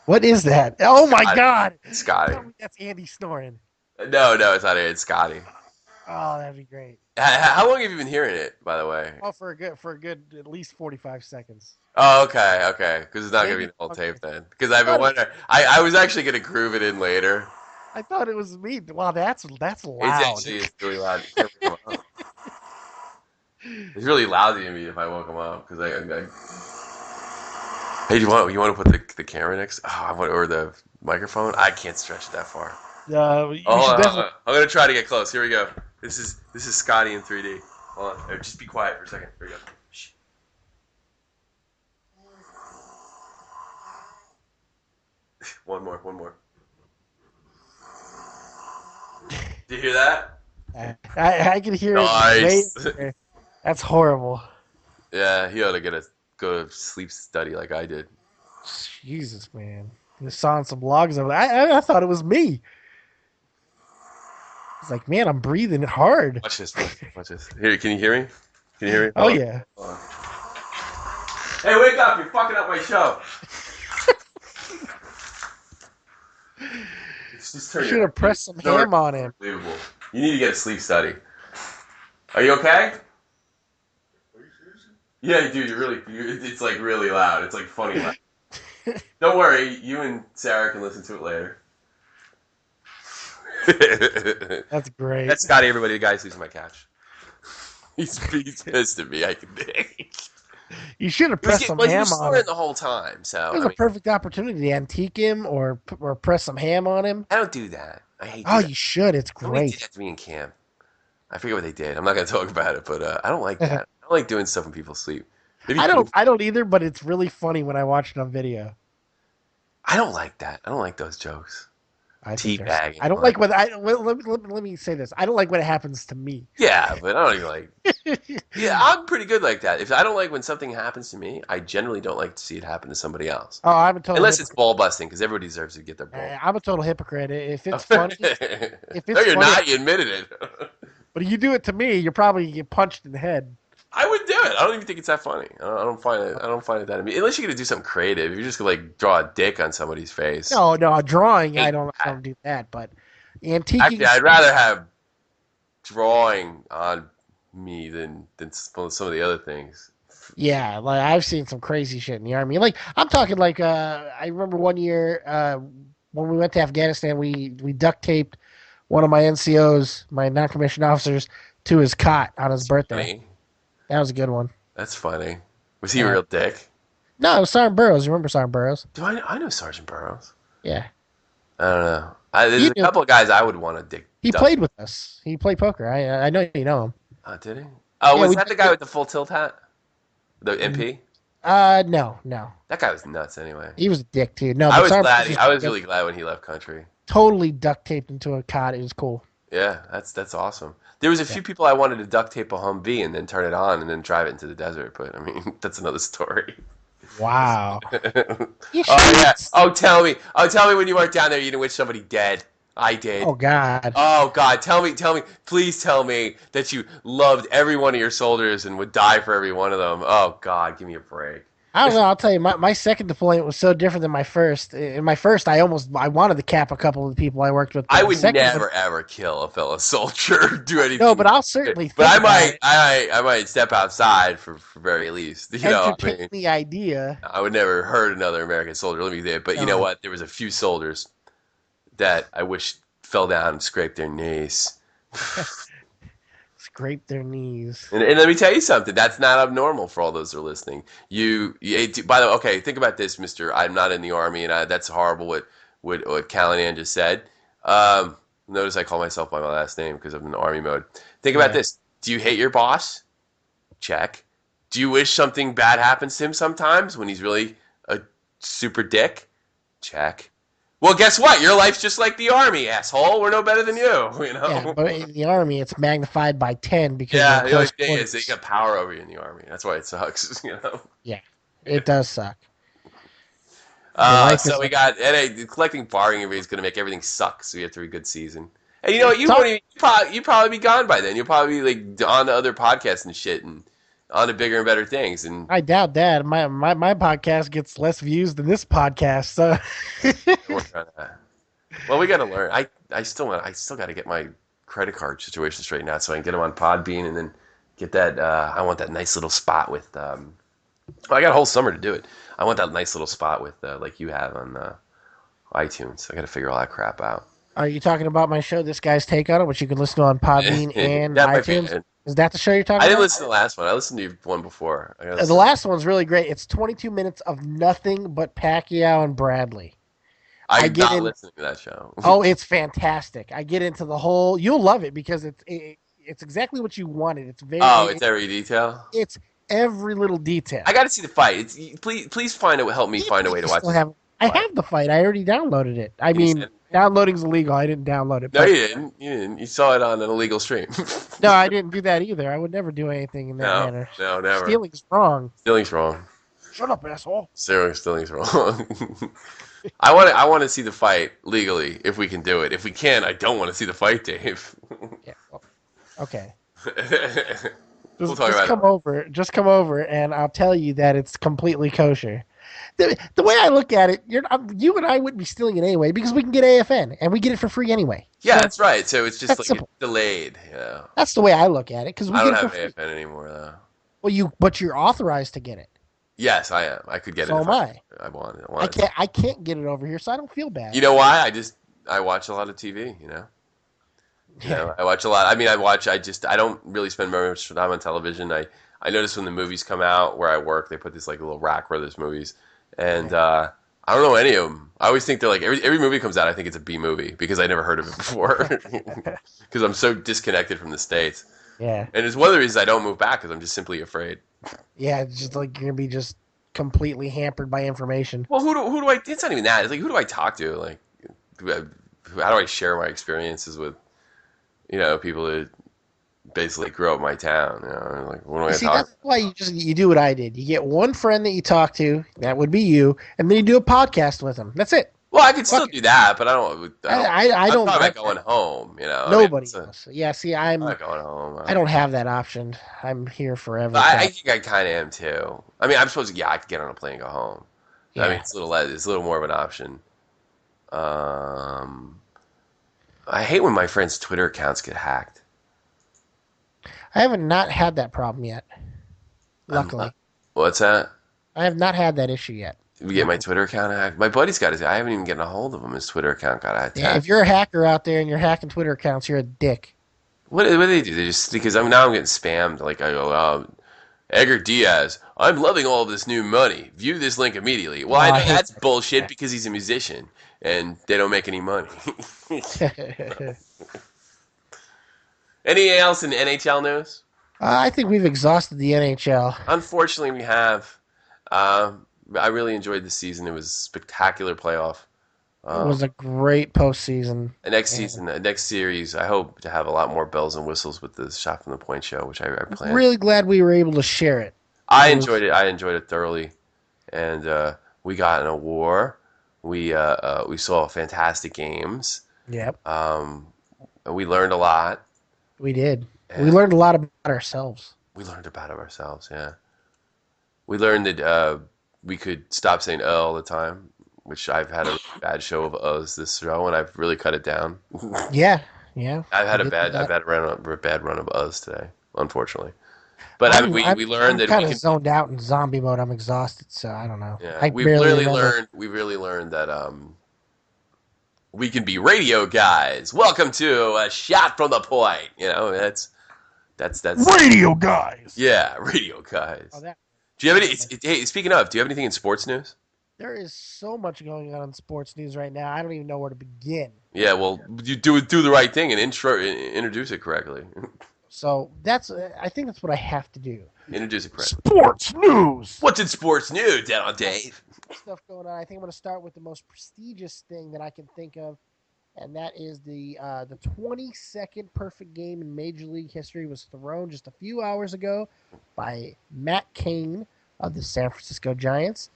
What is that? Oh my Scotty. God! Scotty. Tell me that's Andy snoring. No, it's not it. It's Scotty. Oh, that'd be great. How long have you been hearing it, by the way? Oh, for a good at least 45 seconds. Oh, okay. Because it's not going to be Maybe the whole longer. tape then. Because I've been wondering. I was actually going to groove it in later. I thought it was me. Wow, that's It's loud. actually it's really loud. You can't wake him up. It's really lousy to me if I woke him up because hey, you want to put the camera next? Or the microphone? I can't stretch it that far. You Oh, should hold definitely. on. I'm gonna try to get close. Here we go. This is Scotty in 3D. Hold on. Just be quiet for a second. Here we go. Shh. One more. Did you hear that? I can hear Nice. it. That's horrible. Yeah, he ought to go to sleep study like I did. Jesus, man. I saw on some blogs of it. I thought it was me. It's like, man, I'm breathing hard. Watch this. Here, can you hear me? Can you hear me? Oh, yeah. Hold on. Hey, wake up! You're fucking up my show. You should have pressed some ham on him. Unbelievable. You need to get a sleep study. Are you okay? Are you serious? Yeah, dude. It's like really loud. It's like funny loud. Don't worry. You and Sarah can listen to it later. That's great. That's Scotty, everybody. The guy who sleeps on my couch. He's pissed at me. I can dig. You should have pressed some ham he was on snoring him. the whole time. So It was a perfect opportunity to antique him or press some ham on him. I don't do that. I hate. Oh, that. you should. It's Somebody did great. that to me in camp. I forget what they did. I'm not gonna talk about it, but I don't like that. I don't like doing stuff when people sleep. Maybe I don't either, but it's really funny when I watch it on video. I don't like that. I don't like those jokes. Teabagging. I don't like when let me say this. I don't like when it happens to me. Yeah, but I don't even like. Yeah, I'm pretty good like that. If I don't like when something happens to me, I generally don't like to see it happen to somebody else. Oh, I'm a total Unless hypocrite. it's ball busting, because everybody deserves to get their ball. I'm a total hypocrite. If it's funny, No, you're funny, not. You admitted it. but if you do it to me, you're probably get punched in the head. I would do it. I don't even think it's that funny. I don't find it. I don't find it that. Unless you're gonna do something creative. If you're just gonna like draw a dick on somebody's face. No, drawing. I don't do that. But antiquing. Actually, I'd rather have drawing on me than some of the other things. Yeah, like I've seen some crazy shit in the army. Like I'm talking like I remember one year when we went to Afghanistan, we duct taped one of my NCOs, my non-commissioned officers, to his cot on his birthday. Funny. That was a good one. That's funny. Was he a real dick? No, it was Sergeant Burroughs. You remember Sergeant Burroughs? I know Sergeant Burroughs. Yeah. I don't know. There's You a knew. couple of guys I would want to He duck. played with us. He played poker. I know you know him. Oh, did he? Oh, Yeah, was we that the guy with the full tilt hat? The MP? no. That guy was nuts anyway. He was a dick too. No, I but was Sergeant glad. Burroughs I was was really glad when he left country. totally duct taped into a cot. It was cool. Yeah, that's awesome. There was a few people I wanted to duct tape a Humvee and then turn it on and then drive it into the desert, but I mean that's another story. Wow. Oh yeah. Oh tell me when you weren't down there you didn't wish somebody dead. I did. Oh God. Oh God, tell me, please tell me that you loved every one of your soldiers and would die for every one of them. Oh God, give me a break. I don't know. I'll tell you, my second deployment was so different than my first. In my first, I wanted to cap a couple of the people I worked with. I would never ever kill a fellow soldier. Do anything. No, but I'll certainly. But I might step outside for very least. You know, I mean, the idea. I would never hurt another American soldier. Let me say it. But you know what? There was a few soldiers that I wish fell down and scraped their knees. Scrape their knees. And let me tell you something. That's not abnormal for all those who are listening. By the way, okay, think about this, Mister. I'm not in the army, and that's horrible. What Callahan just said. Notice I call myself by my last name because I'm in the army mode. Think about this. Do you hate your boss? Check. Do you wish something bad happens to him sometimes when he's really a super dick? Check. Well, guess what? Your life's just like the army, asshole. We're no better than you, you know? Yeah, but in the army, it's magnified by 10 because the only thing is they got power over you in the army. That's why it sucks, you know? Yeah, it does suck. So we got collecting bargaining rate is going to make everything suck. So you have to have a good season. And you know what? You probably be gone by then. You'll probably be like on to other podcasts and shit and on to bigger and better things. And I doubt that. My podcast gets less views than this podcast. So well, we got to learn. I still got to get my credit card situation straightened out so I can get them on Podbean and then get that. I want that nice little spot with. Well, I got a whole summer to do it. I want that nice little spot with like you have on iTunes. I got to figure all that crap out. Are you talking about my show, This Guy's Take on It, which you can listen to on Podbean and iTunes? Is that the show you're talking about? I didn't listen to the last one. I listened to one before. The last one's really great. It's 22 minutes of nothing but Pacquiao and Bradley. I'm not listening to that show. Oh, it's fantastic. I get into the whole. You'll love it because it's exactly what you wanted. It's very. Oh, it's every detail. It's every little detail. I got to see the fight. Please help me find a way to watch it. I have the fight. I already downloaded it. I mean, downloading's illegal. I didn't download it. No, you didn't. You didn't. You saw it on an illegal stream. No, I didn't do that either. I would never do anything in that manner. No, never. Stealing's wrong. Stealing's wrong. Shut up, asshole. Stealing's wrong. I want to see the fight legally if we can do it. If we can, I don't want to see the fight, Dave. Yeah. Well, okay. We'll talk about it. Just come over, and I'll tell you that it's completely kosher. The way I look at it, you and I wouldn't be stealing it anyway because we can get AFN and we get it for free anyway. Yeah, that's right. So it's just like simple. it's delayed. You know? That's the way I look at it because we I don't get have it for AFN free. anymore though. Well, but you're authorized to get it. Yes, I am. I could get so it. So am I. I want it. I can't get it over here, so I don't feel bad. You know why? I watch a lot of TV. You know. I watch a lot. I mean, I don't really spend very much time on television. I notice when the movies come out where I work, they put this like little rack where there's movies. And I don't know any of them. I always think they're like, every movie comes out, I think it's a B movie because I never heard of it before. Because I'm so disconnected from the States. Yeah. And it's one of the reasons I don't move back because I'm just simply afraid. Yeah, it's just like you're going to be just completely hampered by information. Well, who do I, it's not even that. It's like, who do I talk to? Like, how do I share my experiences with, people that basically grew up in my town. Like, what do I talk? That's why you do what I did. You get one friend that you talk to, that would be you, and then you do a podcast with them. That's it. Well, I could still do that, but I don't. I don't like going home. Nobody does. Yeah, see, I'm not going home. I don't have that option. I'm here forever. I think I kind of am too. I mean, I'm supposed to. I could get on a plane and go home. Yeah. I mean, it's a little more of an option. I hate when my friends' Twitter accounts get hacked. I haven't not had that problem yet. Luckily. What's that? I have not had that issue yet. We get my Twitter account hacked. My buddy's got his. I haven't even gotten a hold of him. His Twitter account got hacked. Yeah, if you're a hacker out there and you're hacking Twitter accounts, you're a dick. What do they do? They just because now I'm getting spammed. Like I go, Edgar Diaz, I'm loving all of this new money. View this link immediately. Well, Oh, I I know hate that's bullshit because he's a musician and they don't make any money. that. Anything else in NHL news? I think we've exhausted the NHL. Unfortunately, we have. I really enjoyed the season. It was a spectacular playoff. It Um, was a great postseason. the next And season, the next series, I hope to have a lot more bells and whistles with the Shot from the Point show, which I I'm plan. really glad we were able to share it. I It enjoyed was, it. I enjoyed it thoroughly, and we got an award. We saw fantastic games. yep, Um, and we learned a lot, we did. We and learned a lot about ourselves. we learned about it ourselves. Yeah, we learned that we could stop saying all the time, which I've had a bad show of us this show, and I've really cut it down. Yeah, yeah. I've had We a did bad I've that. had a bad run of us today, unfortunately. But I mean, I'm we I'm learned I'm that we kind of can. zoned out in zombie mode. I'm exhausted, so I don't know. Yeah, I barely remember. we really learned that we can be radio guys. Welcome to a shot from the point. You know, that's Radio guys. yeah, radio Oh, guys. that. Do you have any? Yeah. Hey, speaking of, do you have anything in sports news? There is so much going on in sports news right now. I don't even know where to begin. Yeah, well, you do the right thing and introduce it correctly. So I think that's what I have to do. Introduce it correctly. Sports news. What's in sports news, down Dave? Stuff going on. I think I'm going to start with the most prestigious thing that I can think of, and that is the 22nd perfect game in Major League history was thrown just a few hours ago by Matt Cain of the San Francisco Giants,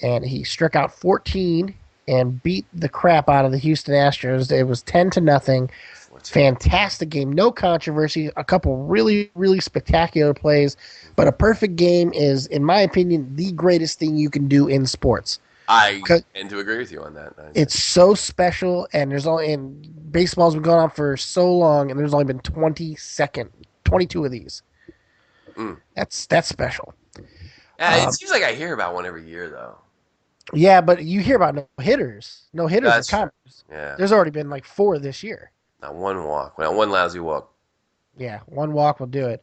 and he struck out 14 and beat the crap out of the Houston Astros. It was 10-0. Fantastic game, no controversy. A couple really, really spectacular plays, but a perfect game is, in my opinion, the greatest thing you can do in sports. I tend to agree with you on that. It's so special, and baseball's been going on for so long, and there's only been 22 of these. Mm. That's special. It seems like I hear about one every year, though. Yeah, but you hear about no hitters are That's true. common. Yeah, There's already been like 4 this year. not one walk, not one lousy walk. Yeah, one walk will do it.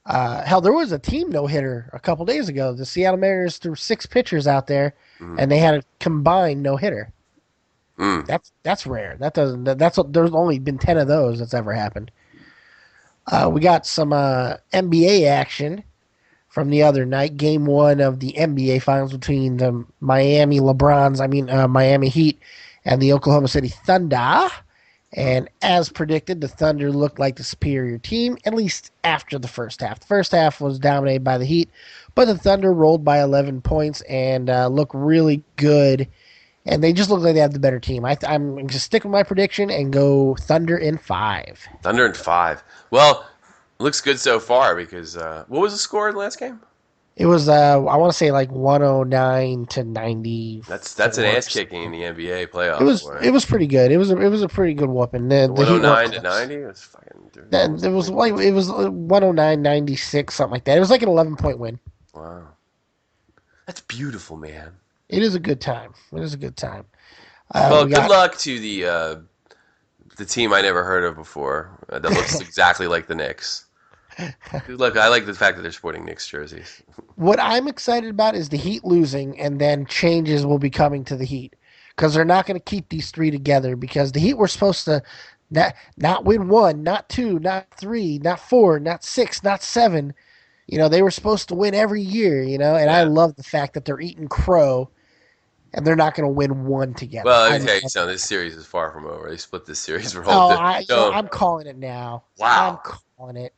Hell, there was a team no hitter a couple days ago. The Seattle Mariners threw 6 pitchers out there, and they had a combined no hitter. Mm. That's rare. There's only been 10 of those that's ever happened. We got some NBA action from the other night. Game 1 of the NBA Finals between the Miami Heat and the Oklahoma City Thunder. And as predicted, the Thunder looked like the superior team, at least after the first half. The first half was dominated by the Heat, but the Thunder rolled by 11 points and looked really good. And they just look like they have the better team. I'm going to stick with my prediction and go Thunder in 5. Thunder in 5. Well, looks good so far because what was the score in the last game? It was I want to say like 109-90. That's an ass kicking in the NBA playoffs. It was pretty good. It was a pretty good whooping. The Heat 109 to 90. It was fucking. It was 109-96, something like that. It was like an 11-point win. Wow, that's beautiful, man. It is a good time. Well, good luck to the team I never heard of before that looks exactly like the Knicks. Good luck. I like the fact that they're sporting Knicks jerseys. What I'm excited about is the Heat losing, and then changes will be coming to the Heat because they're not going to keep these 3 together. Because the Heat were supposed to not win 1, not 2, not 3, not 4, not 6, not 7. They were supposed to win every year. And I love the fact that they're eating crow. And they're not going to win 1 together. Well, let me tell you something. This series is far from over. They split this series. I'm calling it now. Wow. I'm calling it.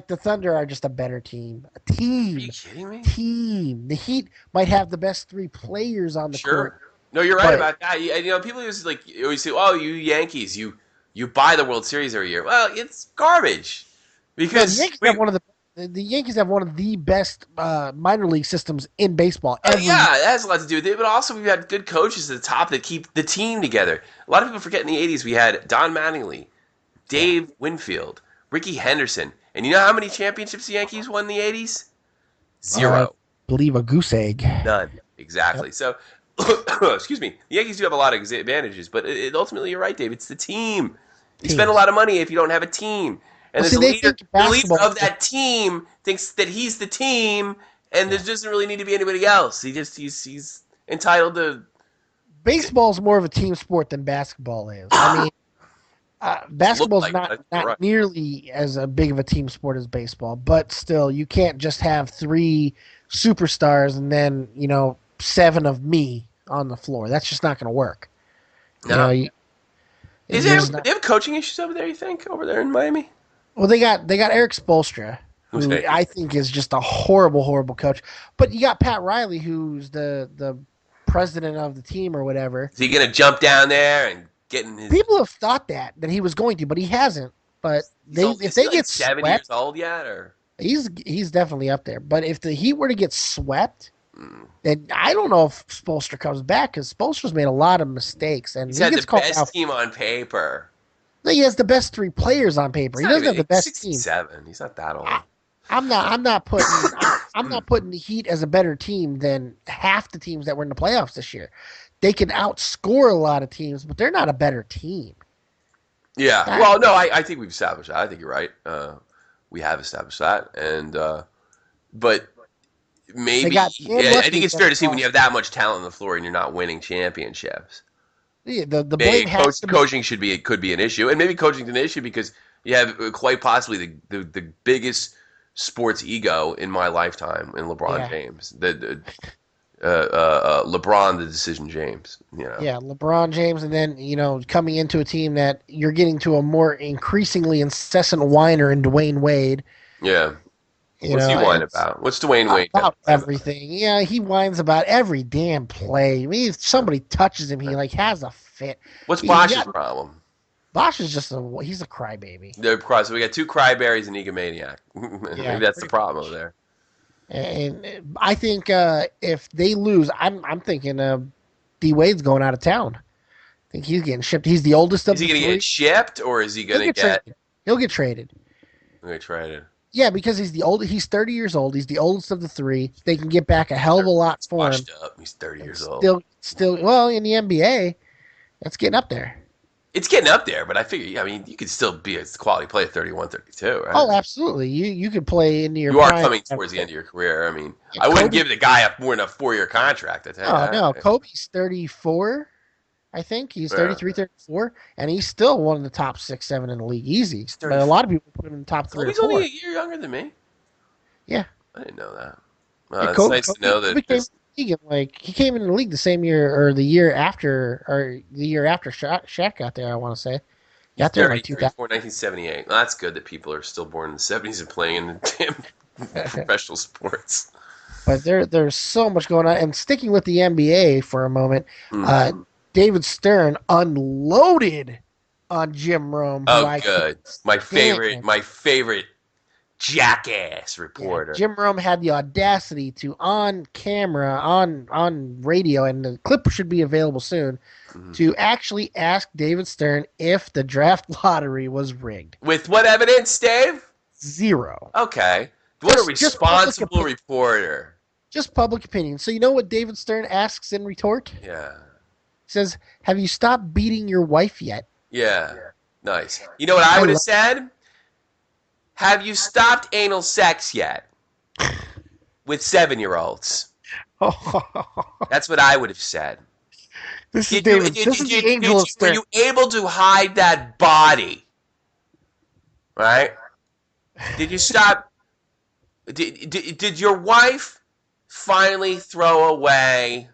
The Thunder are just a better team. A team. Are you kidding me? Team. The Heat might have the best 3 players on the court. No, you're right about that. People always say, "Oh, you Yankees, you buy the World Series every year." Well, it's garbage because the Yankees have one of the best minor league systems in baseball. Yeah, that has a lot to do with it. But also, we've had good coaches at the top that keep the team together. A lot of people forget in the '80s we had Don Mattingly, Dave Winfield, Ricky Henderson. And you know how many championships the Yankees won in the 80s? 0. I believe a goose egg. None. Exactly. Yep. So, excuse me. The Yankees do have a lot of advantages, but ultimately, you're right, Dave. It's the team. You spend a lot of money if you don't have a team. And the leader of that team thinks that he's the team, And there doesn't really need to be anybody else. He's entitled to. Baseball's more of a team sport than basketball is. I mean, Look basketball's like not it. You're right. nearly as big of a team sport as baseball, but still, you can't just have 3 superstars and then 7 of me on the floor. That's just not going to work. You No. know, you, Is you're there just not. they have coaching issues over there? You think over there in Miami? Well, they got Eric Spoelstra, who Okay. I think is just a horrible, horrible coach. But you got Pat Riley, who's the president of the team or whatever. Is he gonna jump down there and get in his? People have thought that he was going to, but he hasn't. But He's old. if Is he they like get 70 years swept, old yet? Or he's definitely up there. But if the Heat were to get swept, mm. then I don't know if Spoelstra comes back because Spoelstra's made a lot of mistakes, and He's he had gets the called best out. team on paper. He has the best 3 players on paper. He's He not doesn't even have the best team. 67. He's not that old. I'm not putting the Heat as a better team than half the teams that were in the playoffs this year. They can outscore a lot of teams, but they're not a better team. Yeah. Well, no, I think we've established that. I think you're right. We have established that, and but maybe I think it's fair to see when you have that much talent on the floor and you're not winning championships. Yeah, the blame has to be. Coaching could be an issue, and maybe coaching's an issue because you have quite possibly the biggest sports ego in my lifetime in LeBron James. LeBron, the decision James. Yeah, LeBron James, and then coming into a team that you're getting to a more increasingly incessant whiner in Dwayne Wade. Yeah. What's he whine about? What's Dwayne Wade about everything? Yeah, he whines about every damn play. I mean, if somebody touches him, he has a fit. What's Bosch's problem? Bosch is just he's a crybaby. So we got 2 cryberries and egomaniac. Maybe that's the problem over there. And I think if they lose, I'm thinking D Wade's going out of town. I think he's getting shipped. He's the oldest of the 3. Is he going to get shipped, or is he going to get? He'll get traded. He'll get traded. Yeah, because he's the old. He's 30 years old. He's the oldest of the 3. They can get back a hell of a lot for him. Up. He's 30 years old. Still, well, in the NBA, that's getting up there. It's getting up there, but I figure, you could still be a quality player at 31, 32, right? Oh, absolutely. You could play into your. You are coming towards the end of your career. I wouldn't give the guy more than a 4-year contract. No. Kobe's 34. I think he's 33, 34, and he's still one of the top 6, 7 in the league. Easy. But a lot of people put him in the top 3 or 4. He's only a year younger than me. Yeah. I didn't know that. It's nice to know that. He came in the league the same year, or the year after Shaq got there. I want to say, got there in like 1978. Well, that's good that people are still born in the 70s and playing in the damn professional sports. But there's so much going on. And sticking with the NBA for a moment, David Stern unloaded on Jim Rome. Oh, good. My favorite jackass reporter. Jim Rome had the audacity to, on camera, on radio, and the clip should be available soon, to actually ask David Stern if the draft lottery was rigged. With what evidence, Dave? 0. Okay. What a responsible reporter. Just public opinion. So you know what David Stern asks in retort? Yeah. He says, "Have you stopped beating your wife yet?" Yeah. Nice. You know what I would have said? Have you stopped anal sex yet? With 7-year-olds. That's what I would have said. This is David. This is the angel of Stern. Were you able to hide that body? Right? Did you stop? Did your wife finally throw away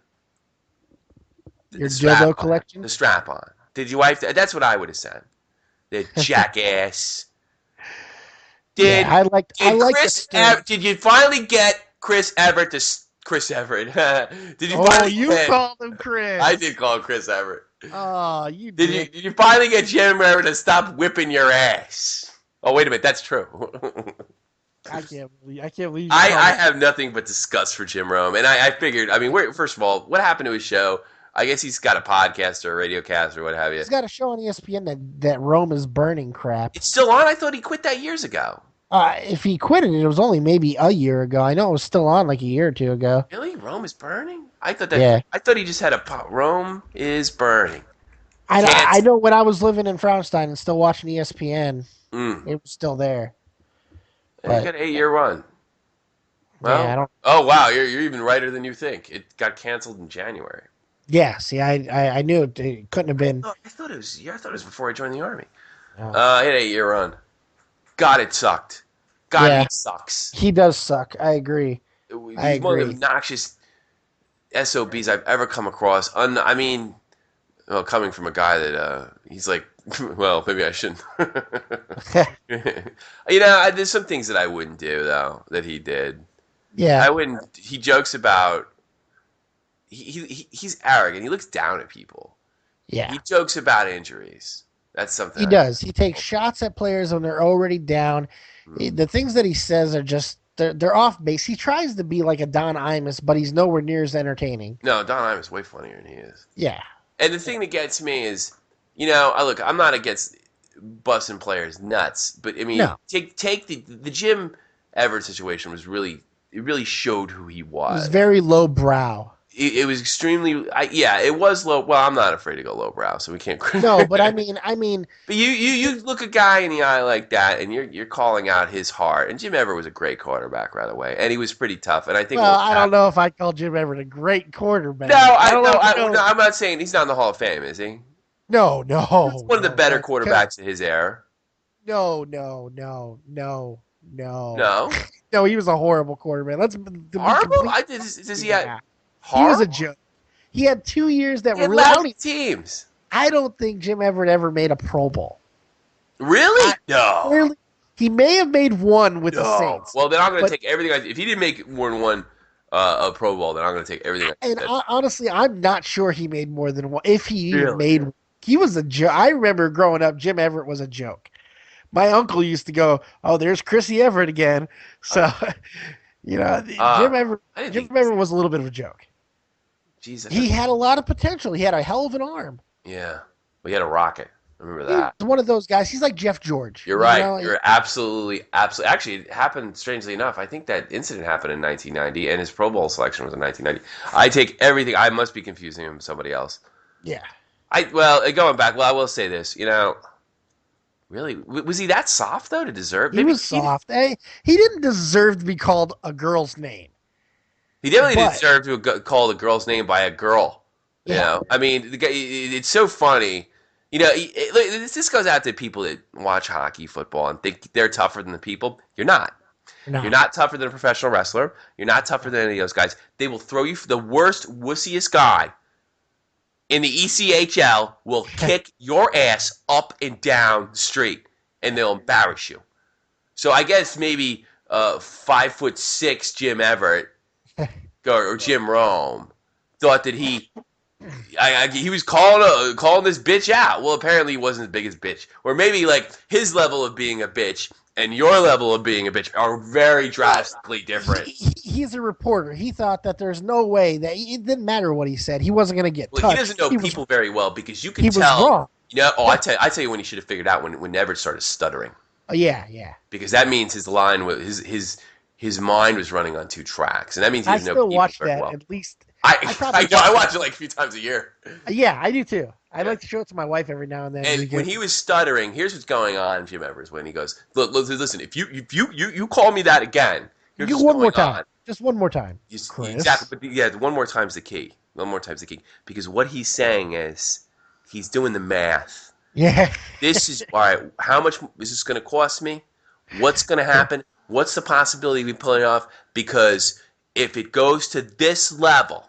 your dildo collection? The strap on. Did your wife? That's what I would have said. The jackass. Did you finally get Chris Everett to Chris Everett? Did you finally called him Chris. I did call him Chris Everett. Oh, you did. Did you finally get Jim Everett to stop whipping your ass? Oh, wait a minute, that's true. I can't believe. I have nothing but disgust for Jim Rome, and I figured. First of all, what happened to his show? I guess he's got a podcast or a radio cast or what have you. He's got a show on ESPN that Rome is burning crap. It's still on? I thought he quit that years ago. If he quit it was only maybe a year ago. I know it was still on like a year or 2 ago. Really? Rome is burning? I thought that. Yeah. I thought he just had a pop. Rome is burning. I know when I was living in Frauenstein and still watching ESPN, it was still there. He got an 8-year run. Yeah, I Well, don't. oh wow, you're even righter than you think. It got canceled in January. Yeah, see, I knew it couldn't have been. Oh, I thought it was. Yeah, I thought it was before I joined the army. Oh. It ain't year run. God, it sucked. God, he Yeah, sucks. he does suck. I agree. I He's one of the agree. obnoxious SOBs I've ever come across. I mean, well, coming from a guy that he's like, well, maybe I shouldn't. There's some things that I wouldn't do though that he did. Yeah, I wouldn't. He jokes about. He's arrogant. He looks down at people. yeah. He jokes about injuries. That's something He I. does. He takes shots at players when they're already down. Mm. The things that he says are just they're off base. He tries to be like a Don Imus, but he's nowhere near as entertaining. No, Don Imus is way funnier than he is. Yeah, And the thing that gets me is, I'm not against busting players nuts, but I mean, no, take the Jim Everett situation was really it really showed who he it was was. very low brow. It was extremely, yeah, it was low. Well, I'm not afraid to go lowbrow, so we can't. No, but I mean, But you look a guy in the eye like that, and you're calling out his heart. And Jim Everett was a great quarterback right away, and he was pretty tough. And I think well, what I don't know if I call Jim Everett a great quarterback. no, I don't know. no, I'm not saying he's not in the Hall of Fame, is he? No, He's no, one of the no, better no, quarterbacks of his era. no, no, no, no, no. No, No, he was a horrible quarterback. To be horrible. complete. Does he have Yeah, he was a horrible? joke. He had 2 years that He were had really. lousy teams. I don't think Jim Everett ever made a Pro Bowl. Really? I, No. clearly, he may have made one with the No. Saints, Well, then I'm going to but take everything. If he didn't make more than one a Pro Bowl, then I'm going to take everything. and honestly, I'm not sure he made more than one. If he even Really? made, he was a joke. I remember growing up, Jim Everett was a joke. My uncle used to go, "Oh, there's Chrissy Everett again." So, Uh, Jim Everett, I didn't Jim think. Everett was a little bit of a joke. Jeez, I He thought. had a lot of potential. He had a hell of an arm. Yeah, we had a rocket. I remember He was that. one of those guys. He's like Jeff George. You're right. You're absolutely, absolutely. Actually, it happened strangely enough. I think that incident happened in 1990, and his Pro Bowl selection was in 1990. I take everything. I must be confusing him with somebody else. Yeah. Going back. Well, I will say this. Really, was he that soft though to deserve? He was soft. Hey, he didn't deserve to be called a girl's name. He definitely But deserved to call the girl's name by a girl. yeah, I mean, the guy, it's so funny. This goes out to people that watch hockey, football, and think they're tougher than the people. You're not. no, You're not tougher than a professional wrestler. You're not tougher than any of those guys. They will throw you for the worst, wussiest guy in the ECHL will kick your ass up and down the street, and they'll embarrass you. So I guess maybe 5'6" Jim Everett or Jim Rome thought that he was calling this bitch out. Well, apparently he wasn't the biggest bitch, or maybe like his level of being a bitch and your level of being a bitch are very drastically different. He's a reporter. He thought that there's no way that it didn't matter what he said. He wasn't going to get Well, touched. he doesn't know people very well because you can he tell. was wrong. I tell you when he should have figured out when Everett started stuttering. Oh, yeah. Because that means his line was his mind was running on two tracks, and that means he I doesn't know still people watch very that well. at least. I watch it like a few times a year. Yeah, I do too. I Yeah. like to show it to my wife every now and then. And when he was stuttering, here's what's going on, Jim Evers, when he goes, look, listen, if you call me that again, here's you what's one more going time, on. just one more time, Chris. Exactly, but yeah, one more time's the key. One more time's the key because what he's saying is he's doing the math. Yeah. This is all right. How much is this going to cost me? What's going to happen? What's the possibility of me pulling it off? Because if it goes to this level,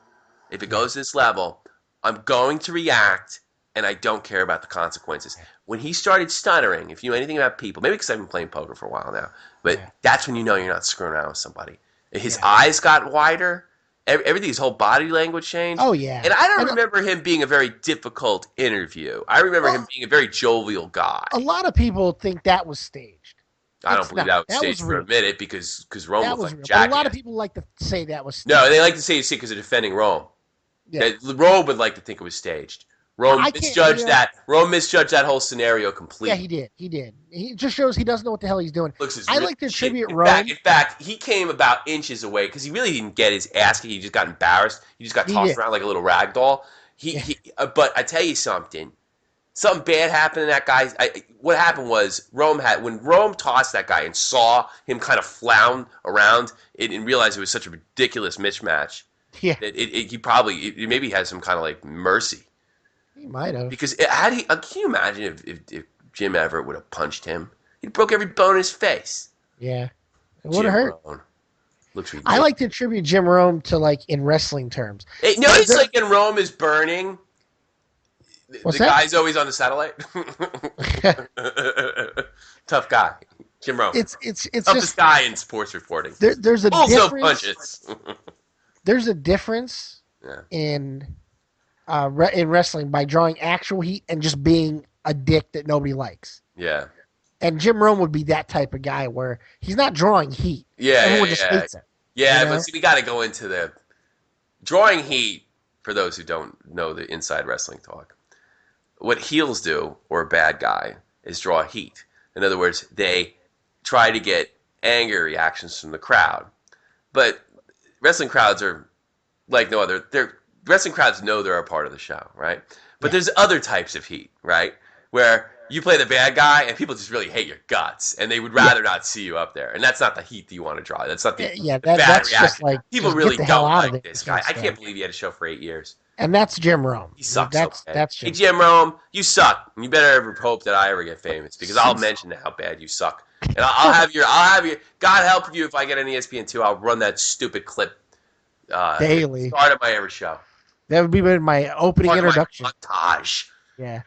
I'm going to react, and I don't care about the consequences. When he started stuttering, if you know anything about people, maybe because I've been playing poker for a while now, but that's when you know you're not screwing around with somebody. His eyes got wider. Everything, his whole body language changed. Oh, yeah. And I don't remember him being a very difficult interview. I remember him being a very jovial guy. A lot of people think that was staged. I don't believe that was staged for a minute because Rome was like jackass. A lot of people like to say that was staged. No, they like to say it's because of defending Rome. Yeah. Rome would like to think it was staged. Rome misjudged that. Rome misjudged that whole scenario completely. Yeah, he did. He just shows he doesn't know what the hell he's doing. I like to attribute Rome. In fact, he came about inches away because he really didn't get his ass kicked. He just got embarrassed. He just got tossed around like a little rag doll. But I tell you something. something bad happened to that guy. What happened was when Rome tossed that guy and saw him kind of flound around and realized it was such a ridiculous mismatch Yeah, that he probably maybe had some kind of like mercy he might have. because had he can you imagine if Jim Everett would have punched him? He broke every bone in his face. Yeah, it would have Jim hurt. Rohn looks I ridiculous. like to attribute Jim Rome to like in wrestling terms. Notice There- like in Rome is burning. what's The that? guy's always on the satellite. Tough guy, Jim Rome. It's Toughest just guy in sports reporting. there's a Pulls no difference. punches. There's a difference Yeah. in wrestling by drawing actual heat and just being a dick that nobody likes. Yeah. And Jim Rome would be that type of guy where he's not drawing heat. Yeah. Everyone Yeah. just Yeah. hates it. Yeah, You know? but see, we got to go into the drawing heat for those who don't know the inside wrestling talk. What heels do, or a bad guy, is draw heat. In other words, they try to get anger reactions from the crowd. But wrestling crowds are like no other. Wrestling crowds know they're a part of the show, right? But Yeah. there's other types of heat, right? Where you play the bad guy and people just really hate your guts and they would rather not see you up there. And that's not the heat that you want to draw. That's not the bad That's reaction. just like People just really get the hell don't out of like there. this guy. I stuff. can't believe he had a show for 8 years. And that's Jim Rome. He sucks. That's so bad. that's Hey, Jim. Jim Rome, you suck. And you better ever hope that I ever get famous because I'll mention how bad you suck. And I'll have your. God help you if I get an ESPN2. I'll run that stupid clip Daily. Start of my every show. That would be my opening Part of my introduction. montage. Yeah.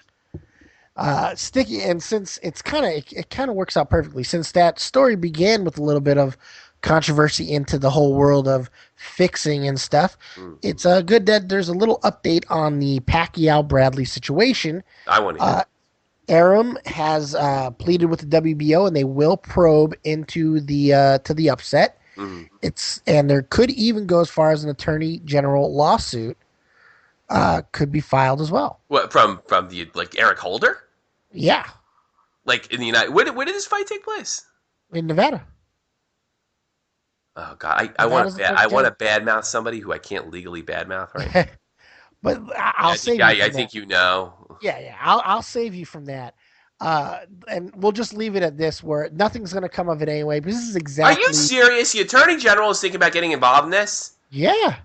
Sticky, and since it kind of works out perfectly. Since that story began with a little bit of controversy into the whole world of fixing and stuff, it's good that there's a little update on the Pacquiao Bradley situation. I want to hear. Arum has pleaded with the WBO, and they will probe into the upset. And there could even go as far as an attorney general lawsuit could be filed as well. What from the like Eric Holder? Yeah, Like in the United. Where did this fight take place? in Nevada. Oh God, I want to badmouth somebody who I can't legally badmouth, right? But I'll save you. I think you know. Yeah. I'll save you from that. And we'll just leave it at this, where nothing's going to come of it anyway. Because this is exactly. Are you serious? The attorney general is thinking about getting involved in this? Yeah.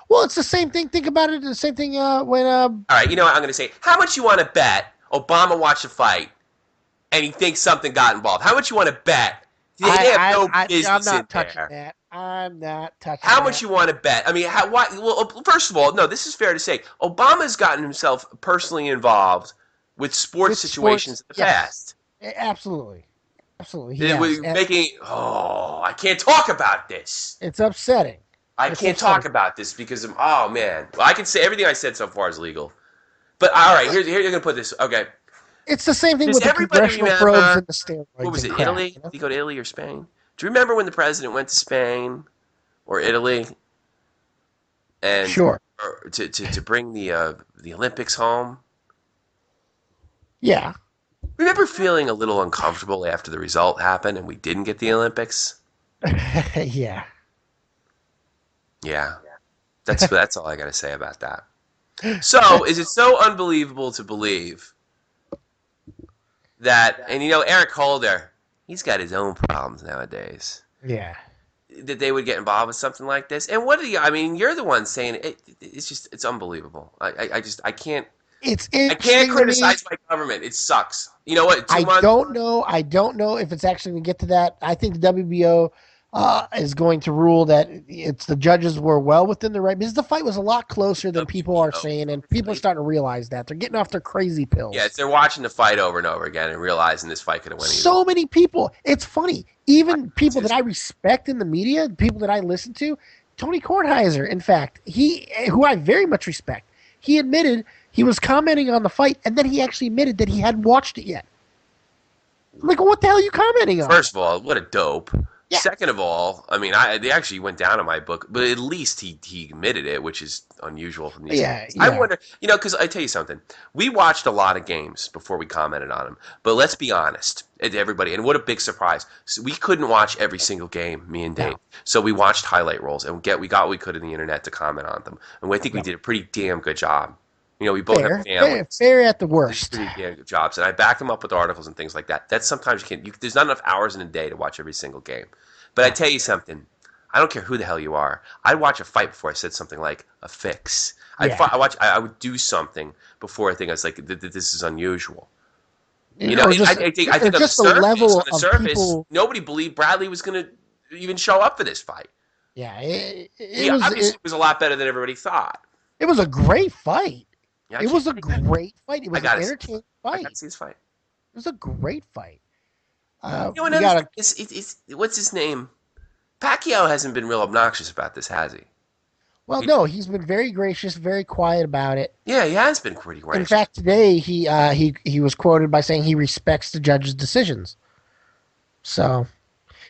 Well, it's the same thing. Think about it. The same thing when. All right, you know what I'm going to say? How much you want to bet Obama watched the fight and he thinks something got involved? How much you want to bet? They have no business I'm not in touching there. that. I'm not touching How that. much you want to bet? I mean, well, first of all, no, this is fair to say. Obama's gotten himself personally involved with sports situations in the past. Absolutely. Absolutely. It was making, I can't talk about this. It's upsetting. I can't talk about this because of, oh, man. Well, I can say everything I said so far is legal. But, all right, here you're going to put this. Okay. It's the same thing Does with the everybody congressional remember- probes and the steroids. What was and it, crap, Italy? you know? Did he go to Italy or Spain? Do you remember when the president went to Spain or Italy? And Sure. To bring the Olympics home? Yeah. Remember feeling a little uncomfortable after the result happened and we didn't get the Olympics? Yeah. Yeah. That's all I got to say about that. So, is it so unbelievable to believe that, and you know, Eric Holder, he's got his own problems nowadays, Yeah. that they would get involved with something like this? And what do you, I mean, you're the one saying it's unbelievable. I can't. I can't criticize my government. It sucks. You know what? I don't know if it's actually going to get to that. I think the WBO is going to rule that it's the judges were well within the right, because the fight was a lot closer than people are saying, and people are starting to realize that. They're getting off their crazy pills. Yeah, they're watching the fight over and over again and realizing this fight could have went either. So many people. It's funny. Even people that I respect in the media, people that I listen to, Tony Kornheiser, in fact, who I very much respect, he admitted he was commenting on the fight, and then he actually admitted that he hadn't watched it yet. I'm like, what the hell are you commenting on? First of all, what a dope. Yeah. Second of all, I mean, they actually went down in my book, but at least he admitted it, which is unusual from these guys. I wonder, because I tell you something. We watched a lot of games before we commented on them, but let's be honest, everybody, and what a big surprise. So we couldn't watch every single game, me and Dave. No. So we watched highlight rolls, and we got what we could on the internet to comment on them. And I think we did a pretty damn good job. We both have families. Fair at the These worst. pretty damn good jobs, and I back them up with articles and things like that. That's sometimes you can't. There's not enough hours in a day to watch every single game. But I No. tell you something. I don't care who the hell you are. I'd watch a fight before I said something like a fix. Yeah. I would do something before I think I was like, this is unusual. Or just, I think or on the just the surface, level of people. nobody believed Bradley was going to even show up for this fight. Yeah, He obviously was a lot better than everybody thought. it was a great fight. Yeah, It was a great fight. It was an entertaining I fight. got to see his fight. It was a great fight. What's his name? Pacquiao hasn't been real obnoxious about this, has he? Well, no, he's been very gracious, very quiet about it. Yeah, he has been pretty gracious. In fact, today he was quoted by saying he respects the judge's decisions. So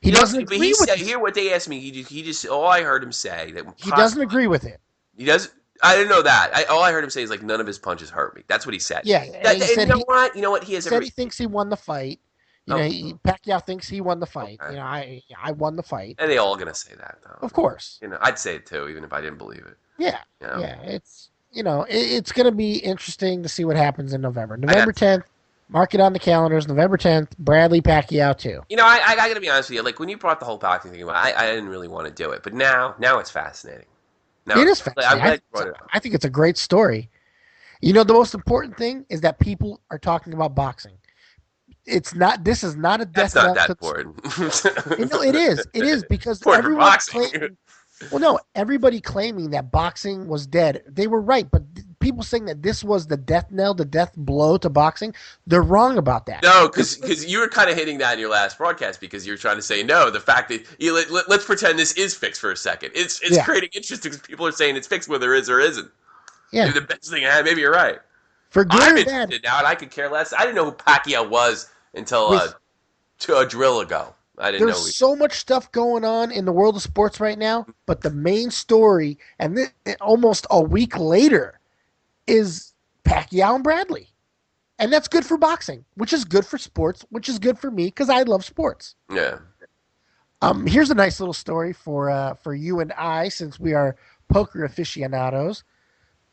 he doesn't agree with it. Hear what they asked me. He just all I heard him say that he doesn't agree with it. He does. I didn't know that. All I heard him say is like none of his punches hurt me. That's what he said. Yeah, you know what? He has said he thinks he won the fight. Pacquiao thinks he won the fight. Okay. I won the fight. And they all gonna say that though. Of course. I'd say it too, even if I didn't believe it. Yeah. Yeah. It's gonna be interesting to see what happens in November. November 10th. Mark it on the calendars. November 10th. Bradley Pacquiao too. I gotta be honest with you. Like when you brought the whole boxing thing, I didn't really want to do it, but now it's fascinating. It is fascinating. I think it's a great story. The most important thing is that people are talking about boxing. This is not a death. That's not that important. No, it is. It is because everybody claiming that boxing was dead. They were right, but people saying that this was the death knell, the death blow to boxing, they're wrong about that. No, because you were kind of hitting that in your last broadcast because you were trying to say no. The fact that let's pretend this is fixed for a second. It's creating interest because people are saying it's fixed whether it is or isn't. Yeah, maybe the best thing I had. Maybe you're right. For good I'm or interested now, and I could care less. I didn't know who Pacquiao was until a drill ago. I didn't know. There's so much stuff going on in the world of sports right now, but the main story, and then almost a week later, is Pacquiao and Bradley. And that's good for boxing, which is good for sports, which is good for me because I love sports. Yeah. Here's a nice little story for you and I, since we are poker aficionados.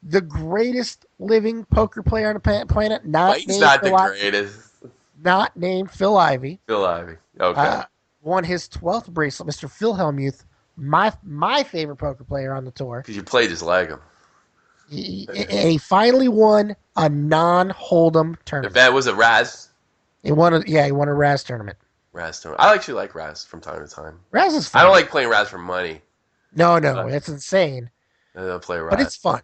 The greatest living poker player on the planet, he's not the greatest. Not named Phil Ivey. Phil Ivey. Okay. Won his 12th bracelet, Mr. Phil Hellmuth, my favorite poker player on the tour. Because you played just like him. He finally won a non-hold'em tournament. That was a Raz. He won a Raz tournament. Raz tournament. I actually like Raz from time to time. Raz is fun. I don't like playing Raz for money. No, it's insane. I don't play Raz. But it's fun.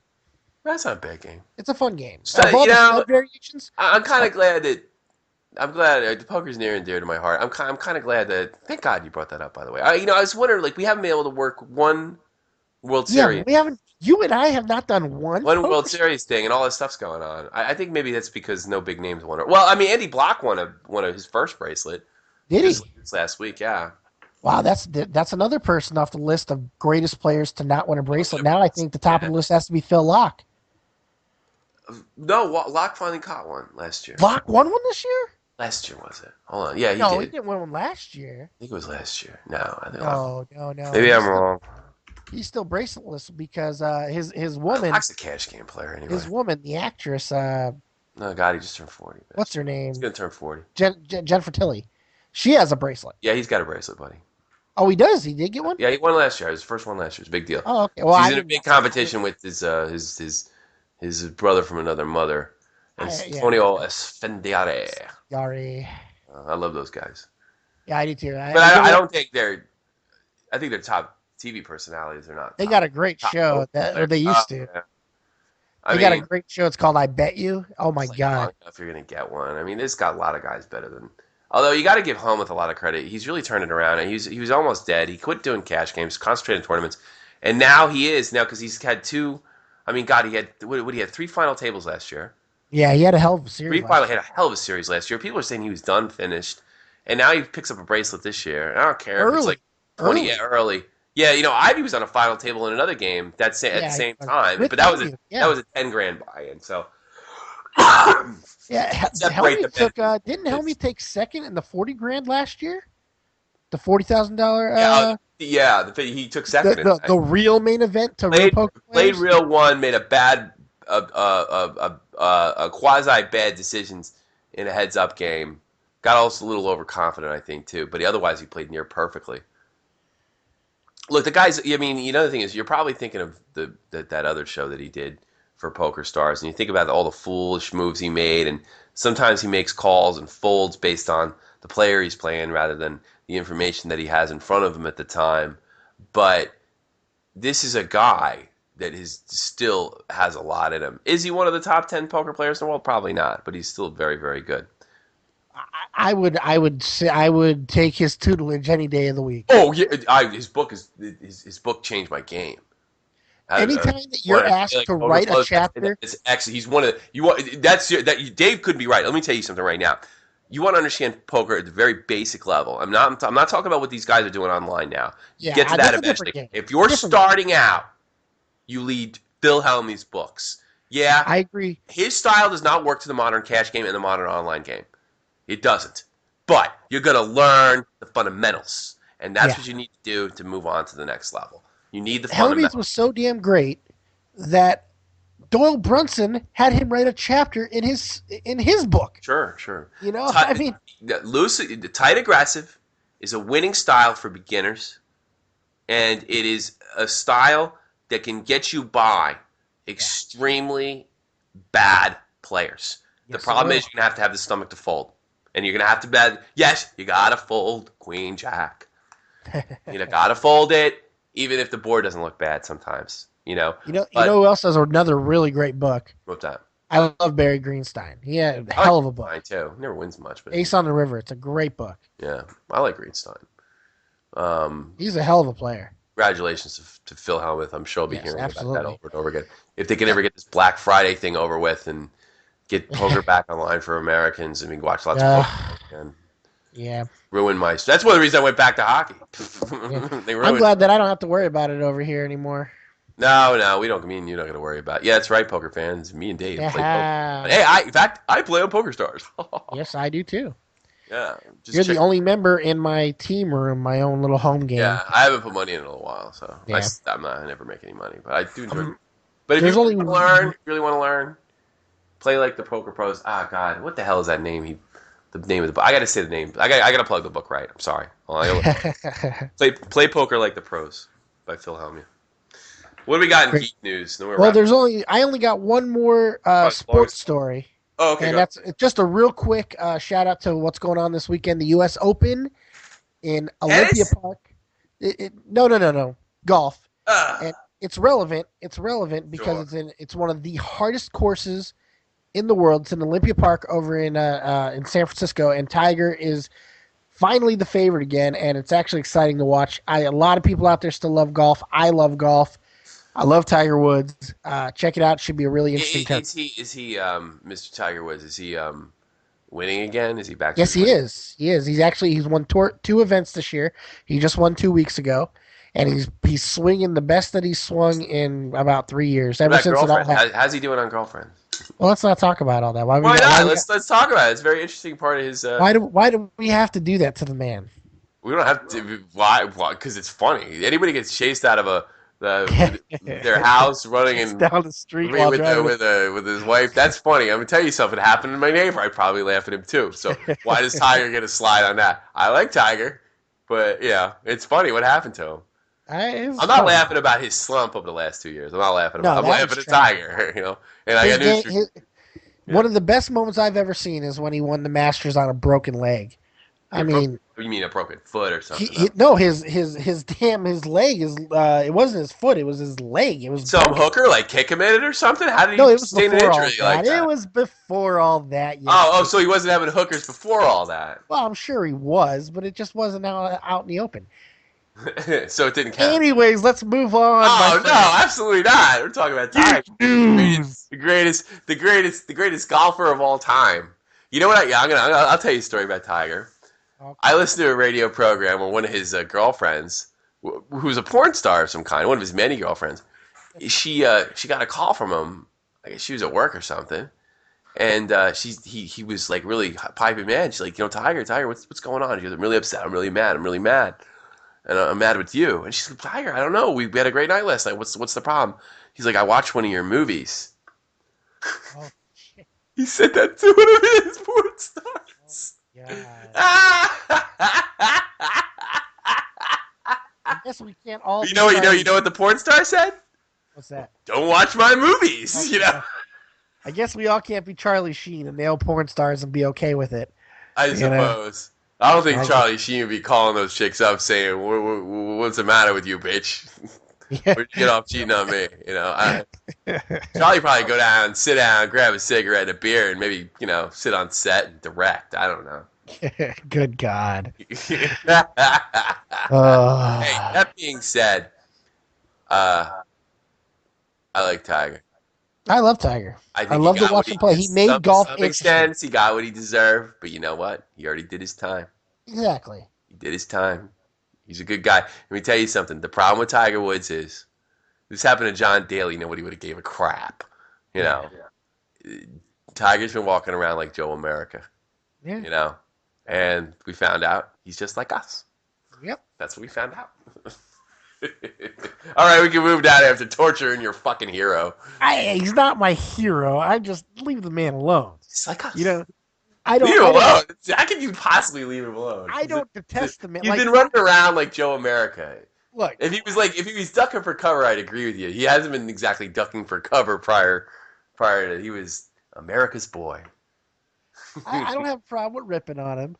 Raz not a bad game. It's a fun game. Variations. I'm kind of glad that. I'm glad the poker's near and dear to my heart. I'm kind of glad that. Thank God you brought that up. By the way, I was wondering, like, we haven't been able to work one World Series. Yeah, we haven't. You and I have not done one World Series thing, and all this stuff's going on. I think maybe that's because no big names won it. Well, I mean, Andy Block won his first bracelet. Did he? This last week, yeah. Wow, that's another person off the list of greatest players to not win a bracelet. Now I think the top of the list has to be Phil Locke. No, Locke finally caught one last year. Locke won one this year? Last year, was it? Hold on. Yeah, he did. No, he didn't win one last year. I think it was last year. No, I think No. Maybe I'm wrong. He's still braceletless because his woman. Locke's a cash game player anyway. His woman, the actress. No, God, he just turned 40. What's her name? He's gonna turn 40. Jennifer Tilly. She has a bracelet. Yeah, he's got a bracelet, buddy. Oh, he does. He did get one. Yeah, he won last year. His first one last year. It's a big deal. Oh, okay. Well, he's in a big competition with his brother from another mother, Antonio Esfandiari. Yari. I love those guys. Yeah, I do too. But I don't think they're. I think they're top TV personalities. They're not. They got a great show or they used to. Yeah. They got a great show. It's called I Bet You. Oh my God! If you're gonna get one, I mean, this got a lot of guys better than. Although you got to give Helmuth a lot of credit, he's really turned it around, and he was almost dead. He quit doing cash games, concentrated on tournaments, and now he is because he's had two. I mean, God, he had 3 final tables last year. Yeah, he had a hell of a series. He had a hell of a series last year. People are saying he was done, finished, and now he picks up a bracelet this year. I don't care if it's like 20 early. Yeah, Ivy was on a final table in another game at the same time, but that was a $10,000 buy-in. So yeah, Helmuth took. Didn't Helmuth take second in the $40,000 last year? The $40,000. Yeah, he took second. The real main event to played real one, made a bad a quasi bad decisions in a heads up game. Got also a little overconfident, I think, too. But otherwise, he played near perfectly. Look, the guys. I mean, another thing is you're probably thinking of that other show that he did for Poker Stars, and you think about all the foolish moves he made, and sometimes he makes calls and folds based on the player he's playing rather than the information that he has in front of him at the time. But this is a guy that is still has a lot in him. Is he one of the top 10 poker players in the world? Probably not, but he's still very, very good. I would take his tutelage any day of the week. Oh yeah, his book changed my game. Anytime that you're asked to write a chapter, it's actually he's one of the, you want that Dave could be right. Let me tell you something right now. You want to understand poker at the very basic level. I'm not talking about what these guys are doing online now. Yeah, get to that eventually. If you're starting out, you lead Phil Hellmuth's books. Yeah, I agree. His style does not work to the modern cash game and the modern online game. It doesn't. But you're going to learn the fundamentals, and that's what you need to do to move on to the next level. You need the fundamentals. Hellmuth was so damn great that Doyle Brunson had him write a chapter in his book. Sure. You know, I mean, the tight aggressive is a winning style for beginners, and it is a style that can get you by extremely bad players. The problem is you're going to have the stomach to fold. And you're going to have to bet, yes, you got to fold Queen Jack. You got to fold it, even if the board doesn't look bad sometimes. You know who else has another really great book? What's that? I love Barry Greenstein. He had a hell of a book. Mine too. Never wins much. But Ace on the River. It's a great book. Yeah, I like Greenstein. He's a hell of a player. Congratulations to Phil Hellmuth. I'm sure I'll be hearing about that over and over again. If they can ever get this Black Friday thing over with and get poker back online for Americans and we can watch lots of poker again. Yeah. Ruin my... That's one of the reasons I went back to hockey. I'm glad that I don't have to worry about it over here anymore. No, we don't. Me and you're not going to worry about it. Yeah, that's right, poker fans. Me and Dave play poker. Hey, in fact, I play on Poker Stars. Yes, I do too. Yeah. You're the only member in my team room, my own little home game. Yeah, I haven't put money in a little while, so I never make any money, but I do enjoy it. But if you really want to learn, play like the Poker Pros. Ah, God, what the hell is that name? The name of the book. I got to say the name. I got to plug the book right. I'm sorry. Play Poker Like the Pros by Phil Hellmuth. What do we got in geek news? I only got one more sports story. Oh, okay. And that's just a real quick shout out to what's going on this weekend. The U.S. Open in Olympia Park. No. Golf. And it's relevant. It's relevant because it's one of the hardest courses in the world. It's in Olympia Park over in San Francisco, and Tiger is finally the favorite again, and it's actually exciting to watch. A lot of people out there still love golf. I love golf. I love Tiger Woods. Check it out. It should be a really interesting tournament. Is he Mr. Tiger Woods? Is he winning again? Is he back? Yes, he is. He is. He's won 2 events this year. He just won 2 weeks ago, and he's swinging the best that he's swung in about 3 years. Ever since how's he doing on Girlfriend? Well, let's not talk about all that. Why not? Let's talk about it. It's a very interesting part of his. Why do we have to do that to the man? We don't have to. Why? Because it's funny. Anybody gets chased out of their house running in down the street with his wife. That's funny. I'm gonna tell you something. It happened to my neighbor. I probably laugh at him too. So why does Tiger get a slide on that? I like Tiger, but yeah, it's funny what happened to him. I'm not laughing about his slump over the last 2 years. I'm laughing at Tiger. And I got news. One of the best moments I've ever seen is when he won the Masters on a broken leg. You mean a broken foot or something? His leg is. It wasn't his foot. It was his leg. It was some hooker like kick him in it or something. How did he sustain an injury like that? It was before all that. So he wasn't having hookers before all that. Well, I'm sure he was, but it just wasn't out in the open. So it didn't count. Anyways, let's move on. Oh no, absolutely not. We're talking about Tiger, the greatest golfer of all time. You know what? I'll tell you a story about Tiger. Okay. I listened to a radio program where one of his girlfriends, who's a porn star of some kind, one of his many girlfriends, she got a call from him. I guess she was at work or something, and he was like really piping mad. She's like, Tiger, what's going on? She goes, I'm really upset. I'm really mad. And I'm mad with you. And she's like, Tiger, I don't know. We had a great night last night. What's the problem? He's like, I watched one of your movies. Oh shit! He said that to one of his porn Oh stars. god! Ah! I guess we can't all You be know, Charlie. what the porn star said? What's that? Don't watch my movies. Oh You know. yeah. I guess we all can't be Charlie Sheen and nail porn stars and be okay with it. I You know. suppose. I don't think I Charlie Sheen would be calling those chicks up saying, "What's the matter with you, bitch? yeah. Where'd you get off cheating on me?" Charlie probably go down, sit down, grab a cigarette and a beer, and maybe sit on set and direct. I don't know. Good God. Hey, Uh, that being said, uh, I like Tiger. I love Tiger. I I think he love to got what watch him he play. to He made golf some interesting. extent. He got what he deserved, but you know what? He already did his time. Exactly. He did his time. He's a good guy. Let me tell you something. The problem with Tiger Woods is this happened to John Daly. Nobody would have gave a crap. You Yeah. know, Tiger's been walking around like Joe America. Yeah. You know, and we found out he's just like us. Yep. That's what we found out. All right, we can move down after torturing your fucking hero. He's not my hero. I just leave the man alone. He's like us. You know, I Leave don't. him I don't. alone. How can you possibly leave him alone? I don't detest the man. He's Like, been running around like Joe America. look, If he was ducking for cover, I'd agree with you. He hasn't been exactly ducking for cover prior to he was America's boy. I don't have a problem with ripping on him.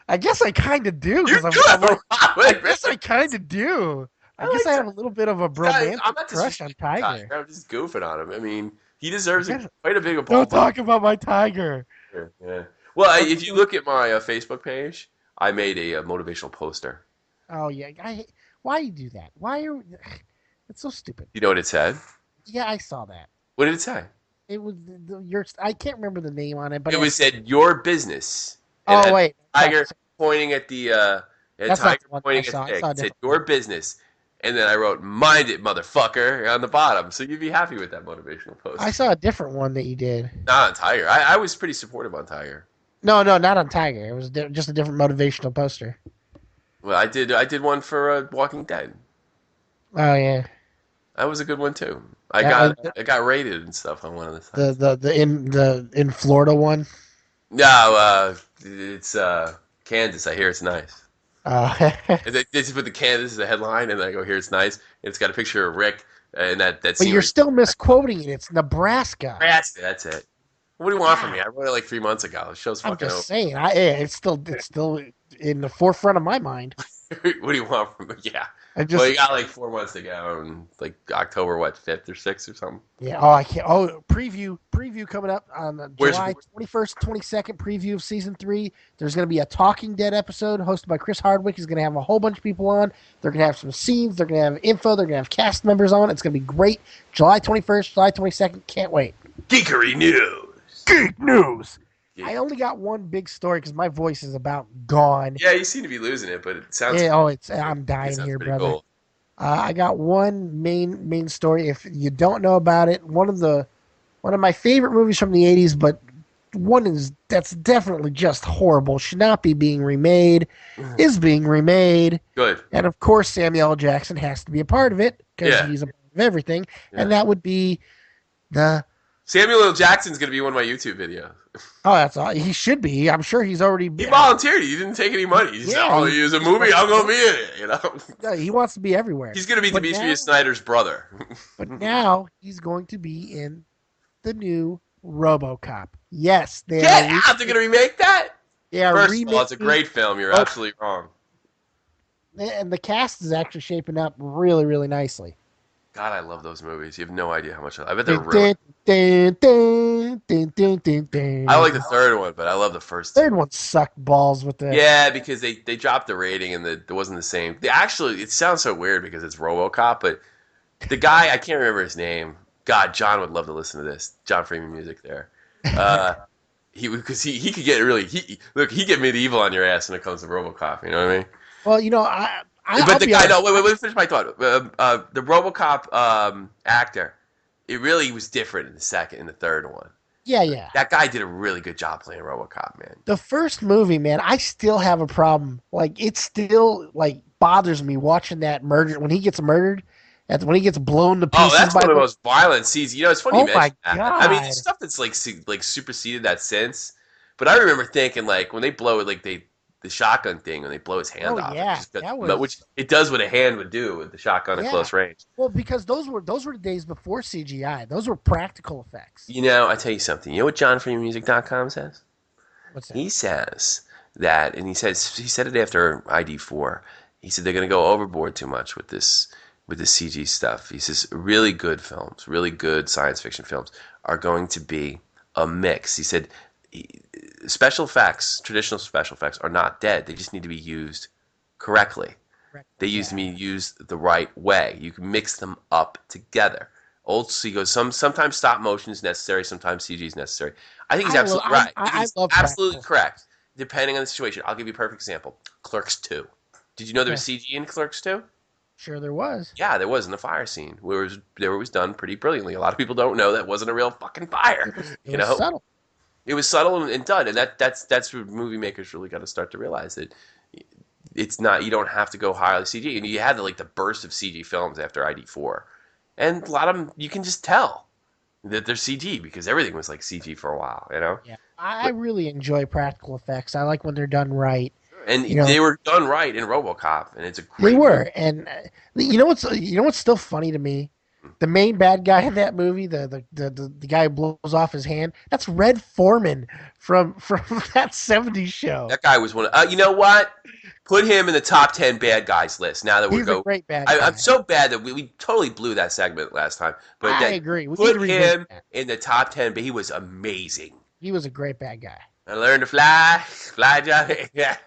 I guess I kind of do You because do have I'm like, a problem I with guess I it. kind of do. I I guess like I that. have a little bit of a I'm romantic not crush on disrespecting Tiger. I'm just goofing on him. I mean, he deserves Yes. quite a big Don't ball. talk about my Tiger. Yeah. Well, Okay. if you look at my Facebook page, I made a motivational poster. Oh yeah, why you do that? Why are it's so stupid? You know what it said? Yeah, I saw that. What did it say? It was your. I can't remember the name on it, but It was said your business, and oh had wait, Tiger pointing at the that's not Tiger the one I pointing at saw. the I dick. saw a It said different your one. business, and then I wrote "Mind it, motherfucker" on the bottom. So you'd be happy with that motivational I post. saw a different one that you did. Not on Tiger. I was pretty supportive on Tiger. No, no, not on Tiger. It was just a different motivational poster. Well, I did one for Walking Dead. Oh yeah, That was a good one too. uh, I got rated and stuff on one of the the sites. the in Florida one. No, it's Kansas. I hear it's nice. Uh, And they just put the Kansas as a headline, and then I go, "Here it's nice." And it's got a picture of Rick, and that but scene you're where still misquoting it. It's Nebraska. that's it. What do you want from me? I wrote it like 3 months ago. The show's I'm fucking just over. saying. It's still in the forefront of my mind. What do you want from me? Yeah. I Well, just you got like 4 months to go, and like October, what, 5th or 6th or something. yeah. Oh, I can't. Oh, preview coming up on Where's July 21st, 22nd. Preview of season 3. There's going to be a Talking Dead episode hosted by Chris Hardwick. He's going to have a whole bunch of people on. They're going to have some scenes. They're going to have info. They're going to have cast members on. It's going to be great. July 21st, July 22nd. Can't wait. Geekery news? Geek news. Yeah. I only got one big story because my voice is about gone. Yeah, you seem to be losing it, but it sounds. Yeah, I'm it dying sounds here, pretty brother. cool. I got one main story. If you don't know about it, one of my favorite movies from the '80s, but that's definitely just horrible. Should not be being remade. Is being remade, Good. and of course Samuel L. Jackson has to be a part of it because Yeah. he's a part of everything, Yeah. and that would be the. Samuel L. Jackson's gonna be one of my YouTube videos. Oh, that's all. He should be. I'm sure he's already. He volunteered. He didn't take any money. He said, Yeah, "Oh, here's a movie. I'm gonna be in it." You know. Yeah, he wants to be everywhere. He's gonna be But Demetrius now- Snyder's brother. But now he's going to be in the new RoboCop. Yes, they Get are. out! They're gonna remake that. They are First of all, it's a remaking- great film. You're Oh. absolutely wrong. and the cast is actually shaping up really, really nicely. God, I love those movies. You have no idea how much I bet they're really. I I like the third one, but I love the first two. third one sucked balls with the. Yeah, because they dropped the rating and it wasn't the same. Actually, it sounds so weird because it's RoboCop, but the guy, I can't remember his name. God, John would love to listen to this. John Freeman music there. Because he could get really he get medieval on your ass when it comes to RoboCop. You know what I mean? Well, But the guy, no, wait, let me finish my thought. The RoboCop actor, it really was different in the third one. Yeah. That guy did a really good job playing RoboCop, man. The first movie, man, I still have a problem. Like, it still like bothers me watching that murder when he gets murdered. That's when he gets blown to Oh, pieces that's by one of the the. most violent scenes. It's funny you Oh my mentioned that. I mean, god! there's stuff that's like superseded that since. But I remember thinking like when they blow it, like the shotgun thing when they blow his hand Oh off, it yeah, just got, that which was it does what a hand would do with the shotgun at yeah. close range. Well, because those were the days before CGI. Those were practical effects. I tell you something. You know what JohnFreeMusic.com says? What's that? He says that, and he said it after ID4. He said they're going to go overboard too much with this CG stuff. He says really good films, really good science fiction films are going to be a mix. He said special effects, traditional special effects, are not dead. They just need to be used correctly. They used to be used the right way. You can mix them up together. He goes, sometimes stop motion is necessary, sometimes CG is necessary. I think he's absolutely right. I think I he's love absolutely practical. correct, depending on the situation. I'll give you a perfect example. Clerks 2. Did you know there was Yes, CG in Clerks 2? sure there was. Yeah, there was in the fire scene. Where it was done pretty brilliantly. A lot of people don't know that wasn't a real fucking fire. It was subtle. It was subtle and done, and that's what movie makers really got to start to realize that it's not. You don't have to go highly CG, and you had the burst of CG films after ID4, and a lot of them you can just tell that they're CG because everything was like CG for a while, Yeah, I But really enjoy practical effects. I like when they're done right. and You know, they were done right in RoboCop, and it's a they great movie. were, and what's still funny to me, the main bad guy in that movie, the guy who blows off his hand, that's Red Foreman from that '70s show. That guy was one. You know what? Put him in the top 10 bad guys list. Now that we're He's a go, great bad I'm guy. so bad that we totally blew that segment last time. But I that agree. We need to put revisit him that. in the top 10. But he was amazing. He was a great bad guy. I learned to fly, Johnny. Yeah.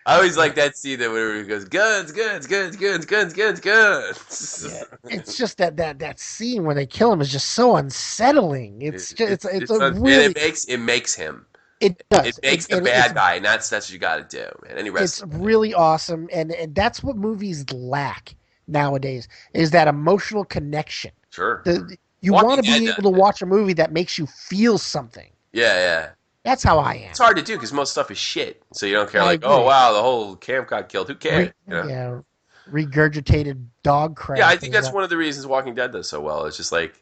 I always Yeah, like that scene that where he goes guns, guns, guns, guns, guns, guns, guns. yeah. It's just that scene where they kill him is just so unsettling. It's a And really it makes him. it It does. makes the And bad guy, and that's what you got to do, man. Any it's wrestling. really awesome, and that's what movies lack nowadays is that emotional connection. Sure. You Walking want to Dead be does able to it. watch a movie that makes you feel something. Yeah, yeah. That's how I am. It's hard to do because most stuff is shit. So you don't care. I Like, agree. oh wow, the whole camp got killed. Who cares? Yeah, regurgitated dog crap. Yeah, I think is that's one of the reasons Walking Dead does so well. It's just like,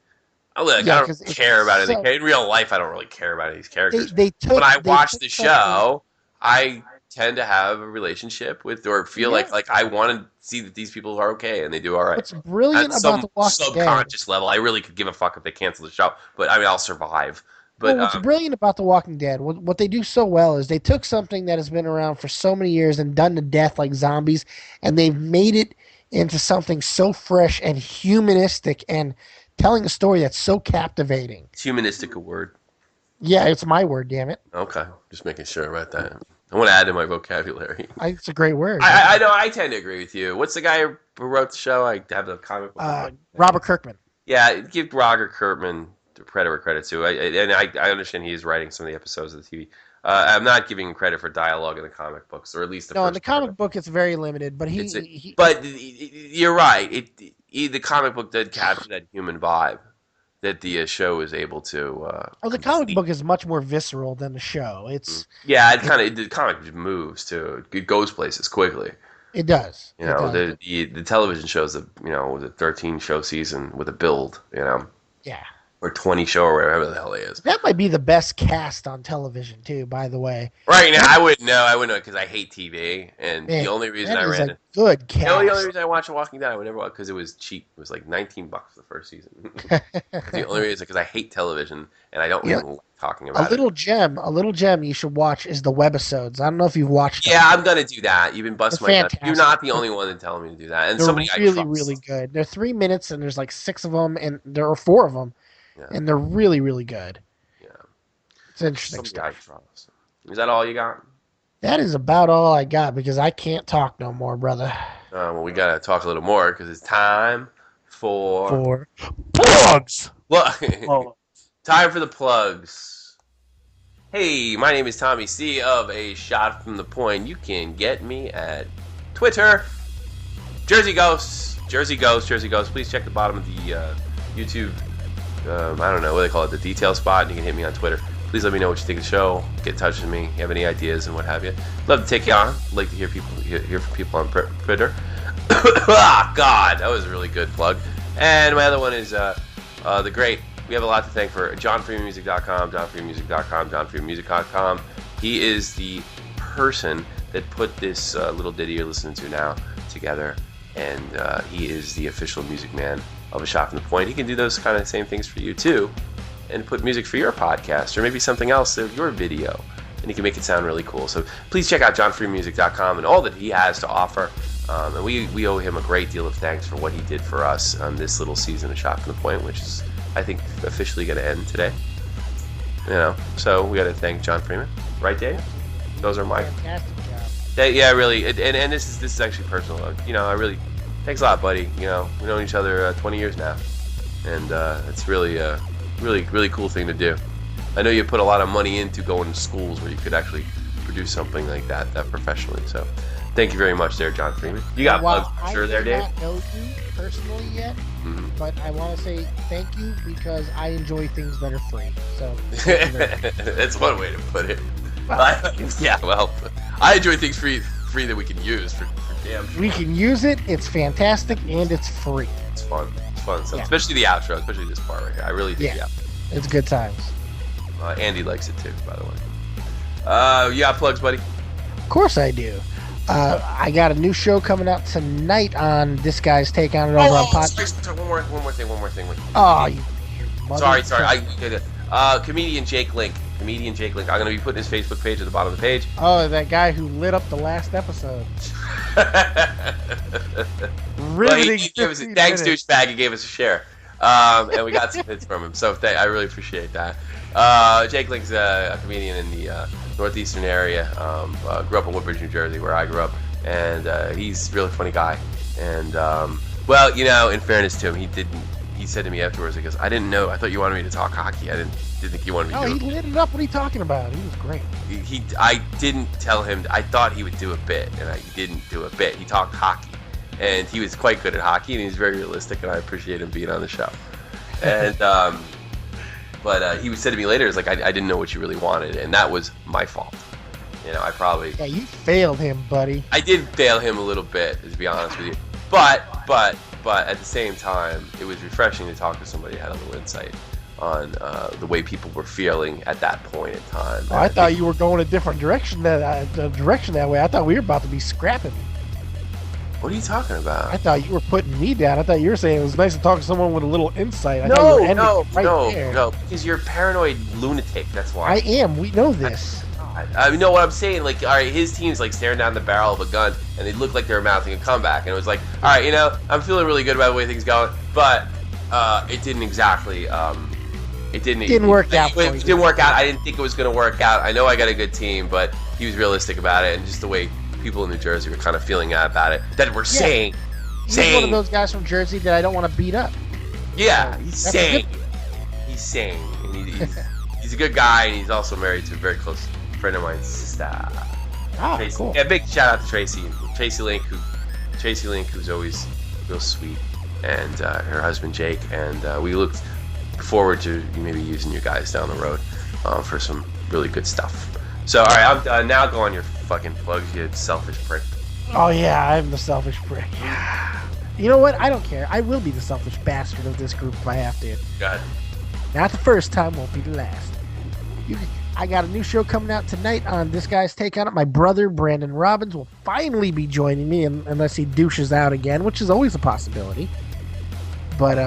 I yeah, don't because it's care about so anything. In real life, I don't really care about these characters. they When took I they watch took the something. show, I tend to have a relationship with, or feel Yeah, like I want to see that these people are okay and they do all right. what's brilliant At about some The Walking Dead. subconscious level, I really could give a fuck if they cancel the show. But I mean, I'll survive. Well, But what's brilliant about The Walking Dead, what they do so well is they took something that has been around for so many years and done to death like zombies, and they've made it into something so fresh and humanistic and telling a story that's so captivating. it's humanistic a word. Yeah, it's my word, damn it. Okay, just making sure about that. I want to add to my vocabulary. It's a great word. I know I tend to agree with you. What's the guy who wrote the show? I have the comic book. Robert Kirkman. Yeah, give Roger Kirkman credit where credit's due. I understand he's writing some of the episodes of the TV. I'm not giving him credit for dialogue in the comic books, or at least the No, in first the part of comic book it's very limited, but it. But you're right. The comic book did capture that human vibe that the show is able to. the comic book is much more visceral than the show. Yeah, the comic just moves too. It goes places quickly. It does. You know, the television shows with a 13 show season with a build. Yeah. Or 20 show or whatever the hell it is. That might be the best cast on television too, by the way. Right now, I wouldn't know because I hate TV, and Man, the only reason that I is ran a good cast. the only reason I watched Walking Dead, I would never watch because it was cheap. It was like $19 the first season. The only reason because I hate television and I don't really like talking about it. A little gem you should watch is the webisodes. I don't know if you've watched them. Yeah, I'm gonna do that. You've been busting my gut. Fantastic. You're not the only one that telling me to do that, and They're somebody really, I trust. really good. They're 3 minutes, and there's like 6 of them, and there are 4 of them, Yeah. and they're really, really good. Yeah, It's interesting somebody stuff. I trust. Is that all you got? That is about all I got because I can't talk no more, brother. Well, we gotta talk a little more because it's time for plugs. Look, time for the plugs. Hey, my name is Tommy C of A Shot from the Point. You can get me at Twitter, Jersey Ghosts. Please check the bottom of the YouTube. I don't know what they call it, the detail spot, and you can hit me on Twitter. Please let me know what you think of the show. Get in touch with me. You have any ideas and what have you. Love to take you on. Like to hear from people on Twitter. Ah, God, that was a really good plug. And my other one is the great. We have a lot to thank for JohnFreemanMusic.com, JohnFreemanMusic.com. He is the person that put this little ditty you're listening to now together, and he is the official music man of A Shot from the Point. He can do those kind of same things for you too, and put music for your podcast or maybe something else of your video, and he can make it sound really cool. So please check out JohnFreemanMusic.com and all that he has to offer. And we owe him a great deal of thanks for what he did for us on this little season of Shot from the Point, which is, I think, officially going to end today. You know, so we got to thank John Freeman, right, Dave? Those are my fantastic job. Yeah, really, and this is actually personal. You know, I really thanks a lot, buddy. You know, we've known each other 20 years now, and it's really really cool thing to do. I know you put a lot of money into going to schools where you could actually produce something like that professionally. So. Thank you very much there, John Freeman. You got plugs for sure there, Dave? I do not know you personally yet, but I want to say thank you because I enjoy things that are free. So that's one way to put it. Yeah, well, I enjoy things free that we can use for damn sure. We can use it. It's fantastic and it's free. It's fun. So, yeah. Especially the outro, especially this part right here. I really think it's good times. Andy likes it too, by the way. You got plugs, buddy? Of course I do. I got a new show coming out tonight on This Guy's Take on It over on podcast. One more thing. Oh, you sorry. Comedian Jake Link. I'm going to be putting his Facebook page at the bottom of the page. Oh, that guy who lit up the last episode. Really? Well, thanks, douchebag. He gave us a share. And we got some hits from him. So I really appreciate that. Jake Link's a comedian in the northeastern area. Grew up in Woodbridge, New Jersey, where I grew up, and he's a really funny guy. And well, you know, in fairness to him, he said to me afterwards, he goes, "I didn't know. I thought you wanted me to talk hockey. I didn't think you wanted me to." Oh, he lit it up. What are you talking about? He was great. I didn't tell him. I thought he would do a bit, and he didn't do a bit. He talked hockey, and he was quite good at hockey, and he's very realistic, and I appreciate him being on the show. And but he said to me later, "It's like I didn't know what you really wanted, and that was my fault. You know, I probably you failed him, buddy. I did fail him a little bit, to be honest with you. But at the same time, it was refreshing to talk to somebody who had a little insight on the way people were feeling at that point in time. I thought you were going a different direction that way. I thought we were about to be scrapping. What are you talking about? I thought you were putting me down. I thought you were saying it was nice to talk to someone with a little insight. No, because you're a paranoid lunatic. That's why. I am. We know this. I mean, know what I'm saying? Like, all right, his team's like staring down the barrel of a gun, and they look like they were mouthing a comeback. And it was like, all right, you know, I'm feeling really good about the way things going, but it didn't exactly. It didn't work out. It didn't work out. I didn't think it was going to work out. I know I got a good team, but he was realistic about it, and just the way people in New Jersey were kind of feeling about it. That we're saying. He's one of those guys from Jersey that I don't want to beat up. Yeah, he's sane. He's sane, and he's a good guy, and he's also married to a very close friend of mine's sister. Tracy. Cool. Yeah, big shout out to Tracy Link, who's always real sweet, and her husband Jake, and we looked forward to maybe using you guys down the road for some really good stuff. So, all right, I'm done. Now go on your fucking plugs, you selfish prick. Oh yeah, I'm the selfish prick. You know what? I don't care. I will be the selfish bastard of this group if I have to. God. Not the first time, won't be the last. I got a new show coming out tonight on This Guy's Take on It. My brother, Brandon Robbins, will finally be joining me unless he douches out again, which is always a possibility. But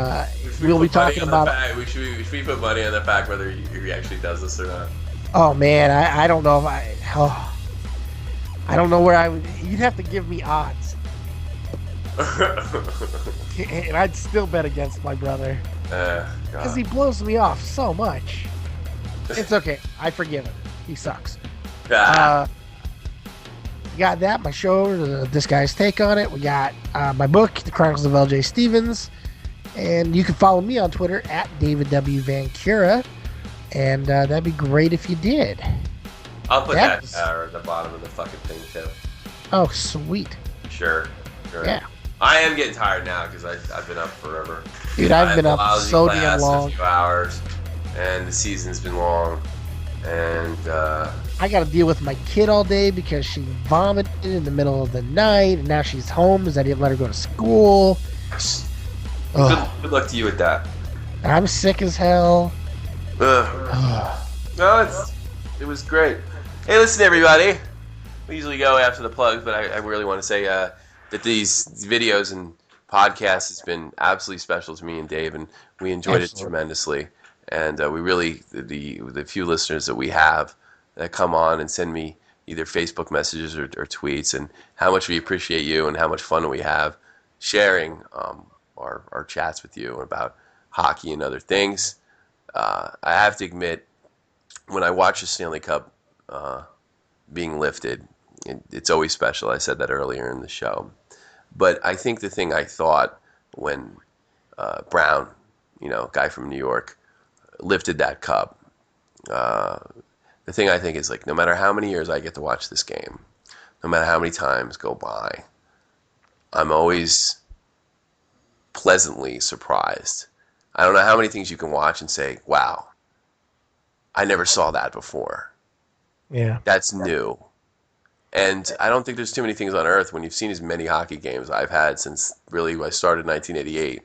we'll be talking about... Should we put money on the fact whether he actually does this or not? Oh, man, I don't know if I don't know where I would... You'd have to give me odds. And I'd still bet against my brother. Because he blows me off so much. It's okay. I forgive him. He sucks. Got that. My show, This Guy's Take on It. We got my book, The Chronicles of L.J. Stevens. And you can follow me on Twitter at David W. Van Cura. And that'd be great if you did. I'll put that at the bottom of the fucking thing, too. Oh, sweet. Sure. Yeah. I am getting tired now because I've been up forever. Dude, I've been up so damn long. A few hours. And the season's been long, And I got to deal with my kid all day because she vomited in the middle of the night, and now she's home because I didn't let her go to school. good luck to you with that. I'm sick as hell. No, it was great. Hey, listen, everybody. We usually go after the plugs, but I really want to say that these videos and podcasts has been absolutely special to me and Dave, and we enjoyed it tremendously. And we really, the few listeners that we have that come on and send me either Facebook messages or tweets, and how much we appreciate you and how much fun we have sharing our chats with you about hockey and other things. I have to admit, when I watch the Stanley Cup being lifted, it's always special. I said that earlier in the show. But I think the thing I thought when Brown, guy from New York, lifted that cup, the thing I think is, like, no matter how many years I get to watch this game, no matter how many times go by, I'm always pleasantly surprised. I don't know how many things you can watch and say, wow, I never saw that before. Yeah. That's new. And I don't think there's too many things on earth, when you've seen as many hockey games I've had since really I started in 1988,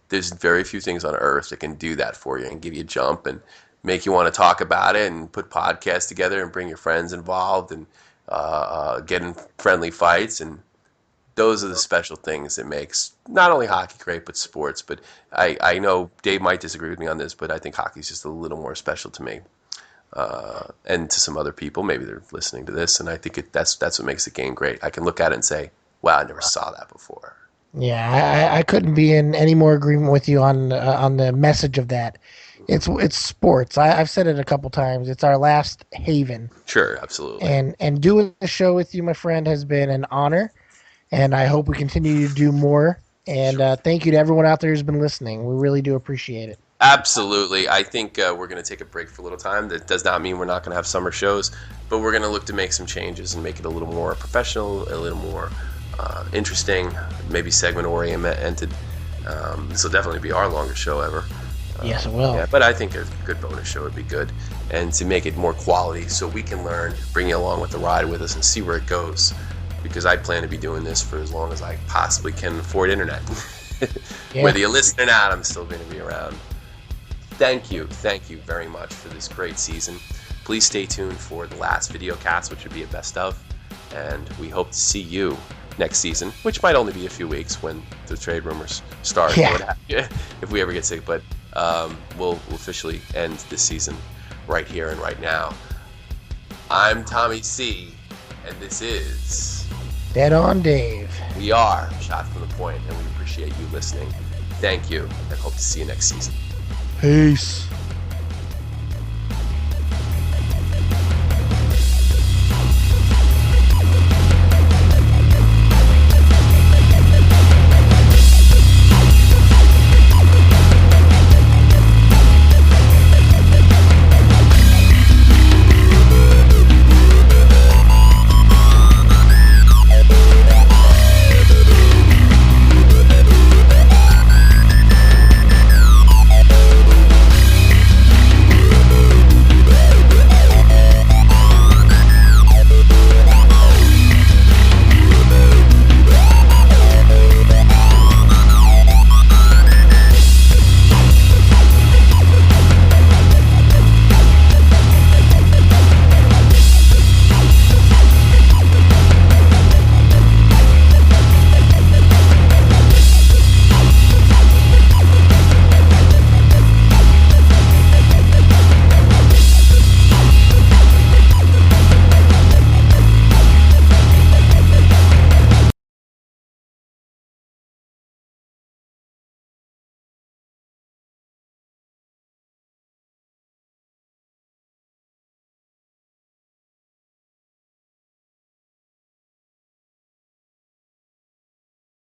there's very few things on earth that can do that for you and give you a jump and make you want to talk about it and put podcasts together and bring your friends involved and get in friendly fights. And those are the special things that makes not only hockey great, but sports. But I know Dave might disagree with me on this, but I think hockey's just a little more special to me. And to some other people, maybe they're listening to this, and I think that's what makes the game great. I can look at it and say, wow, I never saw that before. Yeah, I couldn't be in any more agreement with you on the message of that. It's sports. I've said it a couple times. It's our last haven. Sure, absolutely. And doing the show with you, my friend, has been an honor, and I hope we continue to do more. And thank you to everyone out there who's been listening. We really do appreciate it. Absolutely. I think we're going to take a break for a little time. That does not mean we're not going to have summer shows, but we're going to look to make some changes and make it a little more professional, a little more interesting, maybe segment-oriented. This will definitely be our longest show ever. Yes, it will. Yeah, but I think a good bonus show would be good, and to make it more quality so we can learn, bring you along with the ride with us and see where it goes, because I plan to be doing this for as long as I possibly can afford internet. Yeah. Whether you listen or not, I'm still going to be around. Thank you very much for this great season. Please stay tuned for the last video cast, which would be a best of, and we hope to see you next season, which might only be a few weeks when the trade rumors start. Yeah. If we ever get sick, but we'll officially end this season right here and right now. I'm Tommy C, and this is Dead on Dave. We are Shot from the Point, and we appreciate you listening. Thank you, and hope to see you next season. Peace.